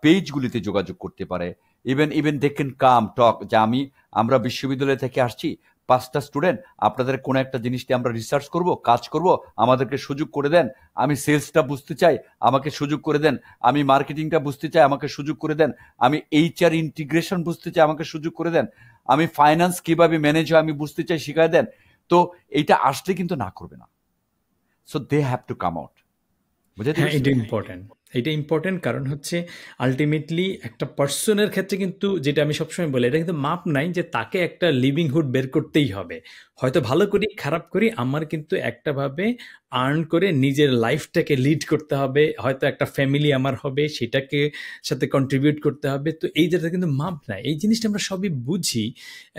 পেজগুলিতে যোগাযোগ করতে পারে, even even they can come talk, যে আমরা বিশ্ববিদ্যালয় থেকে আসছি, 5টা স্টুডেন্ট, আপনাদের কোনো একটা জিনিসটি আমরা রিসার্চ করব, কাজ করব, আমাদেরকে সুযোগ করে দেন। আমি সেলসটা বুঝতে চাই, আমাকে সুযোগ করে দেন। আমি মার্কেটিংটা বুঝতে চাই, আমাকে সুযোগ করে দেন। আমি এইচআর ইন্টিগ্রেশন বুঝতে চাই, আমাকে সুযোগ করে দেন। আমি ফাইন্যান্স কিভাবে ম্যানেজ হয় আমি বুঝতে চাই, শিখায় দেন। তো এইটা আসলে কিন্তু না করবে না। So they have to come out. বুঝাতে হ্যাঁ, পারছি? এটা ইম্পর্টেন্ট। এটা ইম্পর্টেন্ট কারণ হচ্ছে আল্টিমেটলি একটা পার্সনের ক্ষেত্রে কিন্তু, যেটা আমি সবসময় বলি, এটা কিন্তু মাপ নাই যে তাকে একটা লিভিংহুড বের করতেই হবে। হয়তো ভালো করি খারাপ করি, আমার কিন্তু একটাভাবে আর্ন করে নিজের লাইফটাকে লিড করতে হবে, হয়তো একটা ফ্যামিলি আমার হবে, সেটাকে সাথে কন্ট্রিবিউট করতে হবে। তো এই যেটা কিন্তু মাপ নাই, এই জিনিসটা আমরা সবই বুঝি।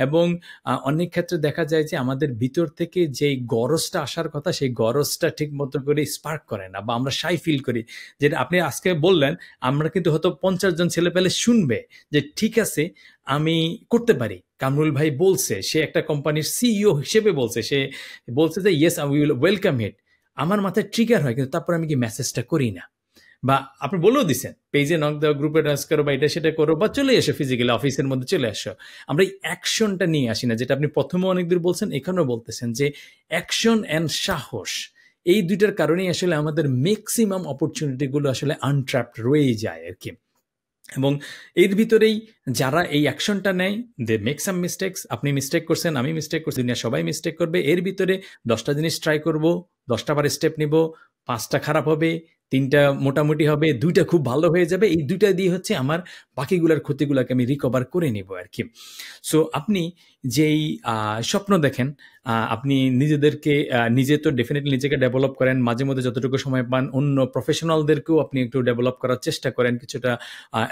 এবং অনেক ক্ষেত্রে দেখা যায় যে আমাদের ভিতর থেকে যেই গরজটা আসার কথা, সেই গরজটা ঠিক মতো করে স্পার্ক করে না, বা আমরা শাই ফিল করি। যেটা আপনি আজকে বললেন, আমরা কিন্তু হয়তো 50 জন ছেলে পেলে শুনবে যে ঠিক আছে, আমি করতে পারি। কামরুল ভাই বলছে, সে একটা কোম্পানির সিইও হিসেবে বলছে, সে বলছে যে ইয়েস আই উইল ওয়েলকাম ইট। আমার মাথায় ট্রিগার হয়, কিন্তু তারপর আমি কি মেসেজটা করি না। বা আপনি বলেও দিচ্ছেন পেজে নক দাও, গ্রুপে টাচ করো, বা এটা সেটা করো, বা চলে এসো ফিজিক্যালি অফিসের মধ্যে চলে আসো। আমরা এই অ্যাকশনটা নিয়ে আসি না, যেটা আপনি প্রথমে অনেক দূর বলছেন, এখানেও বলতেছেন যে অ্যাকশন অ্যান্ড সাহস, এই দুইটার কারণেই আসলে আমাদের ম্যাক্সিমাম অপরচুনিটিগুলো আসলে আনট্র্যাপড রয়েই যায় আর কি। এবং এর ভিতরেই যারা এই অ্যাকশনটা নেয়, দে মেক সাম মিস্টেক্স। আপনি মিস্টেক করছেন, আমি মিস্টেক করছি, দুনিয়া সবাই মিস্টেক করবে। এর ভিতরে 10টা জিনিস ট্রাই করব, 10টা বার স্টেপ নিব, 5টা খারাপ হবে, 3টা মোটামুটি হবে, 2টা খুব ভালো হয়ে যাবে। এই 2টা দিয়ে হচ্ছে আমার বাকিগুলোর ক্ষতিগুলোকে আমি রিকভার করে নিব আর কি। সো আপনি যেই স্বপ্ন দেখেন, আপনি নিজেদেরকে নিজে তো ডেফিনেটলি নিজেকে ডেভেলপ করেন, মাঝে মধ্যে যতটুকু সময় পান অন্য প্রফেশনালদেরকেও আপনি একটু ডেভেলপ করার চেষ্টা করেন, কিছুটা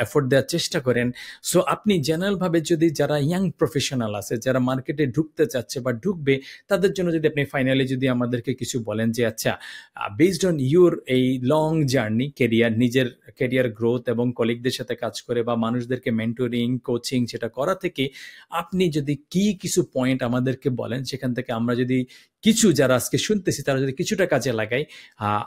এফোর্ট দেওয়ার চেষ্টা করেন। সো আপনি জেনারেলভাবে যদি যারা ইয়াং প্রফেশনাল আছে, যারা মার্কেটে ঢুকতে চাচ্ছে বা ঢুকবে, তাদের জন্য যদি আপনি ফাইনালি যদি আমাদেরকে কিছু বলেন যে আচ্ছা, বেসড অন ইউর এই লং জার্নি কেরিয়ার, নিজের কেরিয়ার গ্রোথ এবং কলিগদের সাথে কাজ করে বা মানুষদেরকে মেন্টরিং কোচিং সেটা করা থেকে, আপনি যদি কিছু পয়েন্ট আমাদেরকে বলেন, সেখান থেকে আমরা যদি কিছু, যারা আজকে শুনতেছি তারা যদি কিছুটা কাজে লাগাই,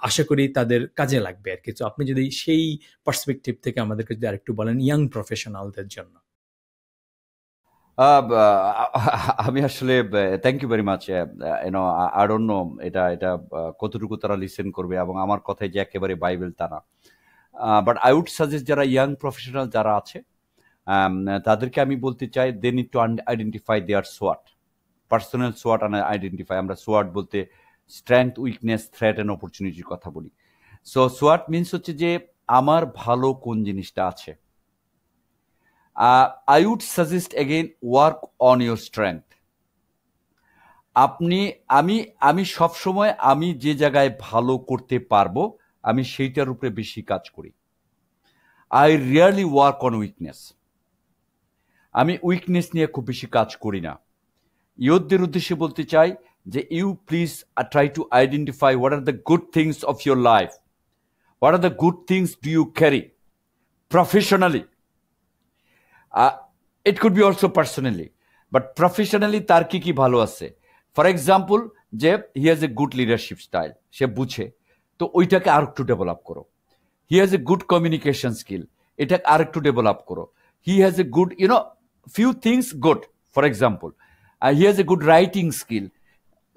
আশা করি তাদের কাজে লাগবে আর কি। তো আপনি যদি সেই পার্সপেক্টিভ থেকে আমাদেরকে যদি আরেকটু বলেন ইয়াং প্রফেশনালদের জন্য। আমি আসলে, thank you very much. I don't know এটা এটা কতটুকু তারা লিসেন করবে, এবং আমার কথায় যে একেবারে বাইবেল তা না। বাট আই উড সাজেস্ট যারা ইয়াং প্রফেশনাল যারা আছে, তাদেরকে আমি বলতে চাই দে need to identify there Swat, personal Swat identify. আমরা সোয়াট বলতে স্ট্রেংথ, উইকনেস, থ্রেট অ্যান্ড অপরচুনিটির কথা বলি। সো সোয়াট মিনস হচ্ছে যে আমার ভালো কোন জিনিসটা আছে। I would suggest again work on your strength. আমি সবসময় আমি যে জায়গায় ভালো করতে পারবো আমি সেইটার উপরে বেশি কাজ করি। I rarely work on weakness. আমি উইকনেস নিয়ে খুব বেশি কাজ করি না। ইয়ুথদের উদ্দেশ্যে বলতে চাই যে you please try to identify what are the good things of your life, what are the good things do you carry professionally. It could be also personally, but professionally তার কি কি ভালো আছে। ফর এক্সাম্পল, যে he has a good leadership style, সে বুঝে, তো ওইটাকে আর একটু ডেভেলপ করো। He has a good communication skill, এটাকে আর একটু ডেভেলপ করো। He has a good few things good. For example, he has a good writing skill,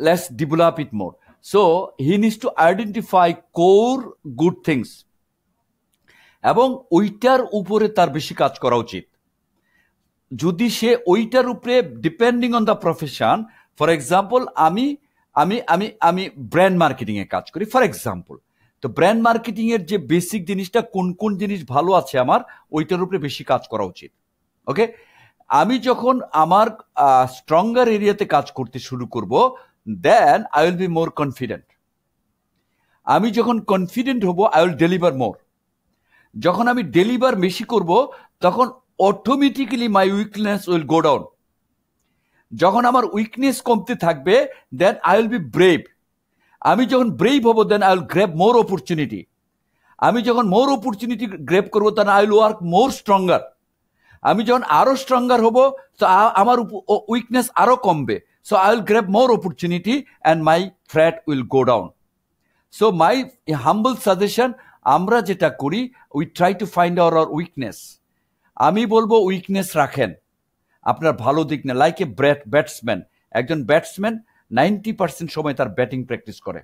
let's develop it more. So he needs to identify core good things এবং ওইটার উপরে তার বেশি কাজ করা উচিত। যদি সে ওইটার উপরে depending on the profession, for example আমি আমি আমি আমি ব্র্যান্ড মার্কেটিং এ কাজ করি ফর এক্সাম্পল, তো ব্র্যান্ড মার্কেটিং এর যে বেসিক জিনিসটা কোন কোন জিনিস ভালো আছে আমার, ওইটার উপরে বেশি কাজ করা উচিত। ওকে, আমি যখন আমার স্ট্রঙ্গার এরিয়াতে কাজ করতে শুরু করব, then I will be more confident. আমি যখন কনফিডেন্ট হব, আই উইল ডেলিভার মোর। যখন আমি ডেলিভার বেশি করব, তখন automatically my weakness will go down. যখন আমার উইকনেস কমতে থাকবে, then I will be brave. আমি যখন ব্রেভ হব, then I will grab more opportunity. আমি যখন মোর অপরচুনিটি গ্র্যাব করবো, then I will work more stronger. আমি যখন আরো স্ট্রঙ্গার হব, তো আমার উইকনেস আরো কমবে। So I will grab more opportunity and my threat will go down. So my humble suggestion, আমরা যেটা করি, we try to find hour weakness. আমি বলবো উইকনেস রাখেন, আপনার ভালো দিক না। লাইক এ ব্যাটসম্যান, একজন ব্যাটসম্যান 90% সময় তার ব্যাটিং প্র্যাকটিস করে,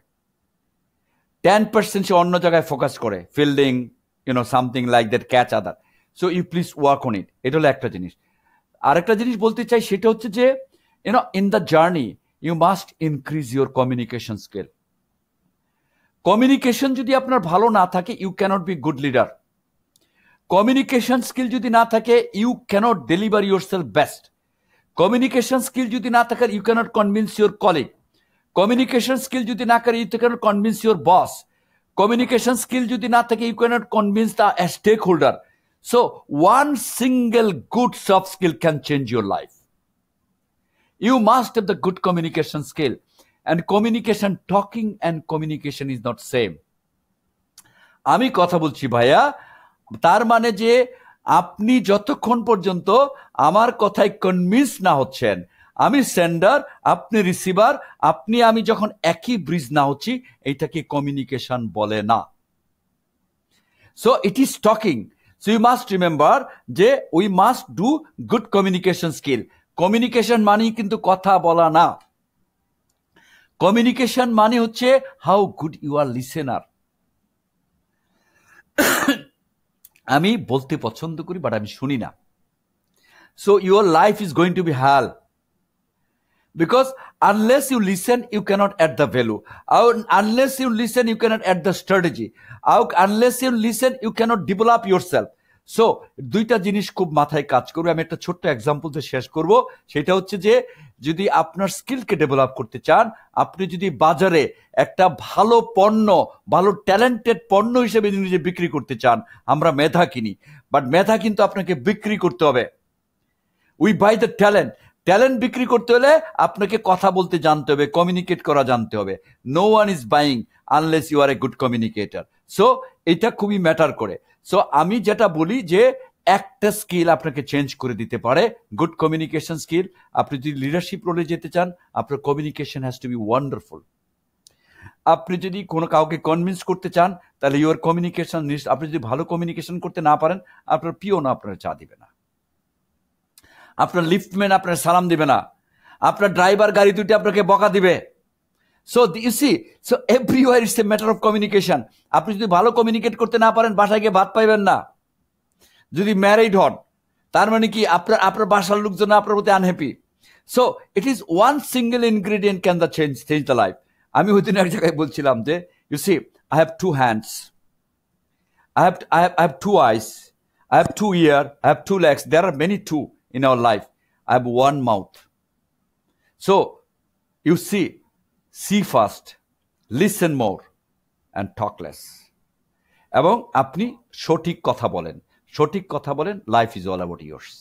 10% সে অন্য জায়গায় ফোকাস করে, fielding, something like that, catch other. So you please work on it. এটা হলো একটা জিনিস। আরেকটা জিনিস বলতে চাই, সেটা হচ্ছে যে in the journey you must increase your communication skill. Communication যদি আপনার ভালো না থাকে, you cannot be good leader. Communication skill যদি না থাকে, you cannot deliver yourself best. Communication skill যদি না থাকে, you cannot convince your colleague. Communication skill যদি না করে, you cannot convince your boss. Communication skill যদি না থাকে, you cannot convince the stakeholder. So one single good soft skill can change your life. You must have the good communication skill, and communication, talking and communication is not same. আমি কথা বলছি ভাইয়া, তার মানে যে আপনি যতক্ষণ পর্যন্ত আমার কথায় কনভিন্স না হচ্ছেন, আমি সেন্ডার, আপনি রিসিভার, আমি যখন একই ব্রিজ না হচ্ছি, এইটাকে কমিউনিকেশন বলে না। So it is talking. So you must remember যে we must do good communication skill. Communication মানে কিন্তু কথা বলা না। Communication মানে হচ্ছে how good you are listener. আমি বলতে পছন্দ করি, বাট আমি শুনি না। So your life is going to be hell. Because unless you listen, you cannot add the value. Unless you listen, you cannot add the strategy. Unless you listen, you cannot develop yourself. So দুইটা জিনিস খুব মাথায় কাজ করবে। আমি একটা ছোট্ট এক্সাম্পল দিয়ে শেষ করব। সেটা হচ্ছে যে যদি আপনার স্কিলকে ডেভেলপ করতে চান, আপনি যদি বাজারে একটা ভালো পণ্য, ভালো ট্যালেন্টেড পণ্য হিসেবে নিজে বিক্রি করতে চান, আমরা মেধা কিনি, বাট মেধা কিন্তু আপনাকে বিক্রি করতে হবে। We by the talent. Talent বিক্রি করতে হলে আপনাকে কথা বলতে জানতে হবে, কমিউনিকেট করা জানতে হবে। No one is buying unless you are a good communicator. So এটা খুবই ম্যাটার করে। সো আমি যেটা বলি যে একটা স্কিল আপনাকে চেঞ্জ করে দিতে পারে, গুড কমিউনিকেশন স্কিল। আপনি যদি লিডারশিপ রোলে যেতে চান, আপনার communication has to be wonderful. আপনি যদি কোনো কাউকে কনভিন্স করতে চান, তাহলে ইউর কমিউনিকেশন, আপনি যদি ভালো কমিউনিকেশন করতে না পারেন, আপনার পিওন আপনার চা দিবে না, আপনার লিফটম্যান আপনার সালাম দিবে না, আপনার ড্রাইভার গাড়ি দুটি আপনাকে বকা দিবে। So you see, so everywhere it's a matter of communication. আপনি যদি ভালো কমিউনিকেট করতে না পারেন, বাসায় গিয়ে ভাত পাইবেন না। যদি ম্যারিড হন, তার মানে কি আপনার আপনার বাসার লোকজন আপনার প্রতি unhappy. So it is one single ingredient can the change the life. আমি ওই দিন এক জায়গায় বলছিলাম যে you see I have two hands, I have two eyes, I have two ears, I have two legs. There are many two in our life. I have one mouth. So you see first, listen more, and talk less. এবং আপনি সঠিক কথা বলেন, সঠিক কথা বলেন, life is all about yours.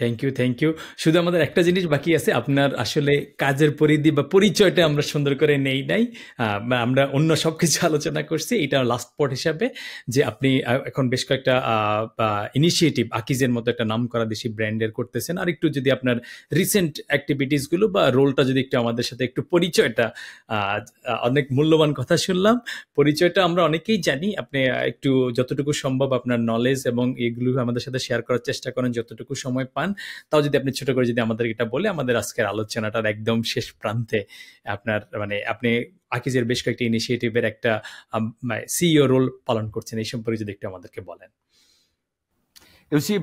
Thank you. শুধু আমাদের একটা জিনিস বাকি আছে, আপনার আসলে কাজের পরিধি বা পরিচয়টা আমরা সুন্দর করে নেই নাই। আমরা অন্য সব কিছু আলোচনা করছি, এটা লাস্ট পয়েন্ট হিসাবে যে আপনি এখন বেশ কয়েকটা ইনিশিয়েটিভ আকিজের মতো একটা নাম করা দেশি ব্র্যান্ডের করতেছেন। আর একটু যদি আপনার রিসেন্ট অ্যাক্টিভিটিসগুলো বা রোলটা যদি একটু আমাদের সাথে একটু পরিচয়টা, অনেক মূল্যবান কথা শুনলাম, পরিচয়টা আমরা অনেকেই জানি, আপনি একটু যতটুকু সম্ভব আপনার নলেজ এবং এগুলো আমাদের সাথে শেয়ার করার চেষ্টা করেন যতটুকু সময় পান। তাও যদি আপনি ছোট করে যদি আমাদের এটা বলে আমাদের আজকের আলোচনাটার একদম শেষ প্রান্তে আপনার মানে আপনি আকিজের বেশ কয়েকটি ইনিশিয়েটিভের একটা সিইও রোল পালন করছেন, এই সম্পর্কে যদি একটু আমাদেরকে বলেন। You see,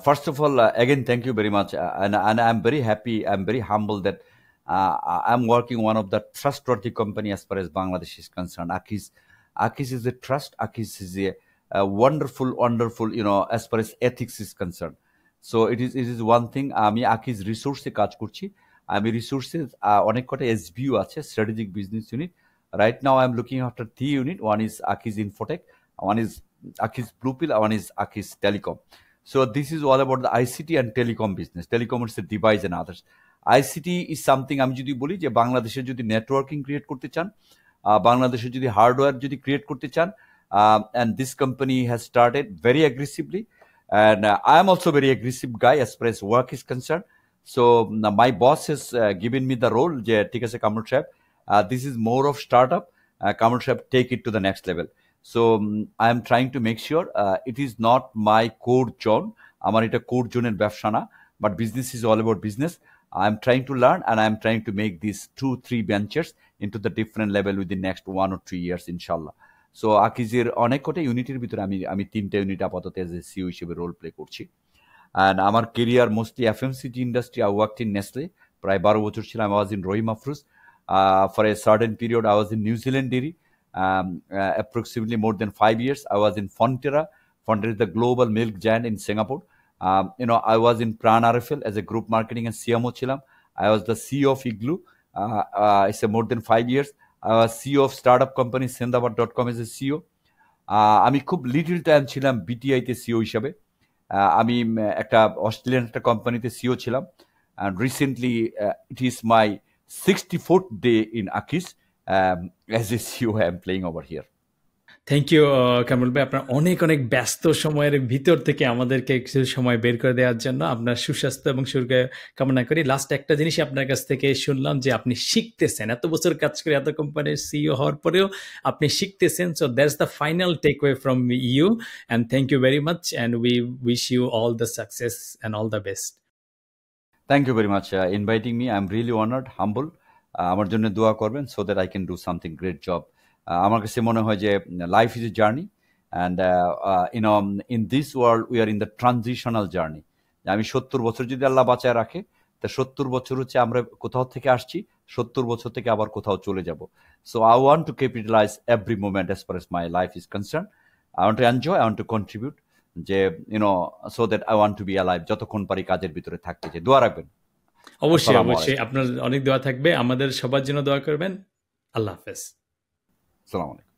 first of all, again, thank you very much. And I'm very happy, I'm very humble that I'm working one of the trustworthy company as far as Bangladesh is concerned. Akiz is a trust. Akiz is a wonderful, as far as ethics is concerned. So it is one thing. আমি Akiz resource কাজ করছি। আমি resources অনেক কটা SBU আছে, strategic business unit. Right now I'm looking after 3 unit. One is Akiz Infotech, one is Akiz Bluepill, one is Akiz Telecom. So this is all about the ICT and telecom business. Telecom is the device and others. ICT is something আমি যদি বলি যে বাংলাদেশে যদি নেটওয়ার্কিং ক্রিয়েট করতে চান, বাংলাদেশে যদি হার্ডওয়্যার যদি ক্রিয়েট করতে চান, and this company has started very aggressively. And I am also very aggressive guy as far as work is concerned. So my boss has given me the role যে ঠিক আছে কামরুল সাহেব, this is more of startup, Kamrul সাহেব take it to the next level. So I am trying to make sure it is not my core zone. আমার এটা core zone এর ব্যবসা না, but business is all about business. I am trying to learn and I am trying to make these 2-3 ventures into the different level within next 1 or 2 years inshallah. So আকিজের অনেক কটা ইউনিটের ভিতরে আমি 3টা ইউনিট আপাতত এজ এ সিও হিসেবে রোল প্লে করছি। অ্যান্ড আমার career mostly FMCG industry. I worked in Nestle, প্রায় 12 বছর ছিলাম। I was in Rahim Afroz for a certain period. I was in New Zealand dairy approximately more than 5 years. I was in Fonterra. Fonterra is the global milk giant in Singapore. I was in Pran RFL as a group marketing and CMO ছিলাম। I was the CEO of Igloo. It's a more than 5 years. I was CEO of startup company Sendabad.com as a CEO. আমি খুব লিটল টাইম ছিলাম বিটিআইতে সিও হিসাবে। আমি একটা অস্ট্রেলিয়ান একটা কোম্পানিতে সিও ছিলাম। and recently it is my 64th day in Akiz as a CEO I am playing over here. Thank you Kamrul ভাই, আপনার অনেক অনেক ব্যস্ত সময়ের ভিতর থেকে আমাদেরকে কিছু সময় বের করে দেওয়ার জন্য আপনার সুস্বাস্থ্য এবং সুরক্ষা কামনা করি। লাস্ট একটা জিনিসই আপনার কাছ থেকে শুনলাম যে আপনি শিখতেছেন, এত বছর কাজ করে এত কোম্পানির সিইও হওয়ার পরেও আপনি শিখতেছেন। So that's the final takeaway from you, and thank you very much, and we wish you all the success and all the best. Thank you very much inviting me. I'm really honored, humble. আমার জন্য দোয়া করবেন so that I can do something great job. আমার কাছে মনে হয় যে life is a journey, and in this world we are in the transitional journey. আমি 70 বছর যদি আল্লাহ বাঁচায় রাখে, তা 70 বছর হচ্ছে আমরা কোথাও থেকে আসছি, 70 বছর থেকে আবার কোথাও চলে যাব। So I want to capitalise every moment as far as my life is concern. I want to enjoy, I want to contribute, যে so that I want to be alive, যতক্ষণ পারি কাজের ভিতরে থাকতে চাই। দোয়া রাখবেন। অবশ্যই অবশ্যই, আপনার অনেক দোয়া থাকবে, আমাদের সবার জন্য দোয়া করবেন। আল্লাহ হাফেজ। আসসালামু আলাইকুম।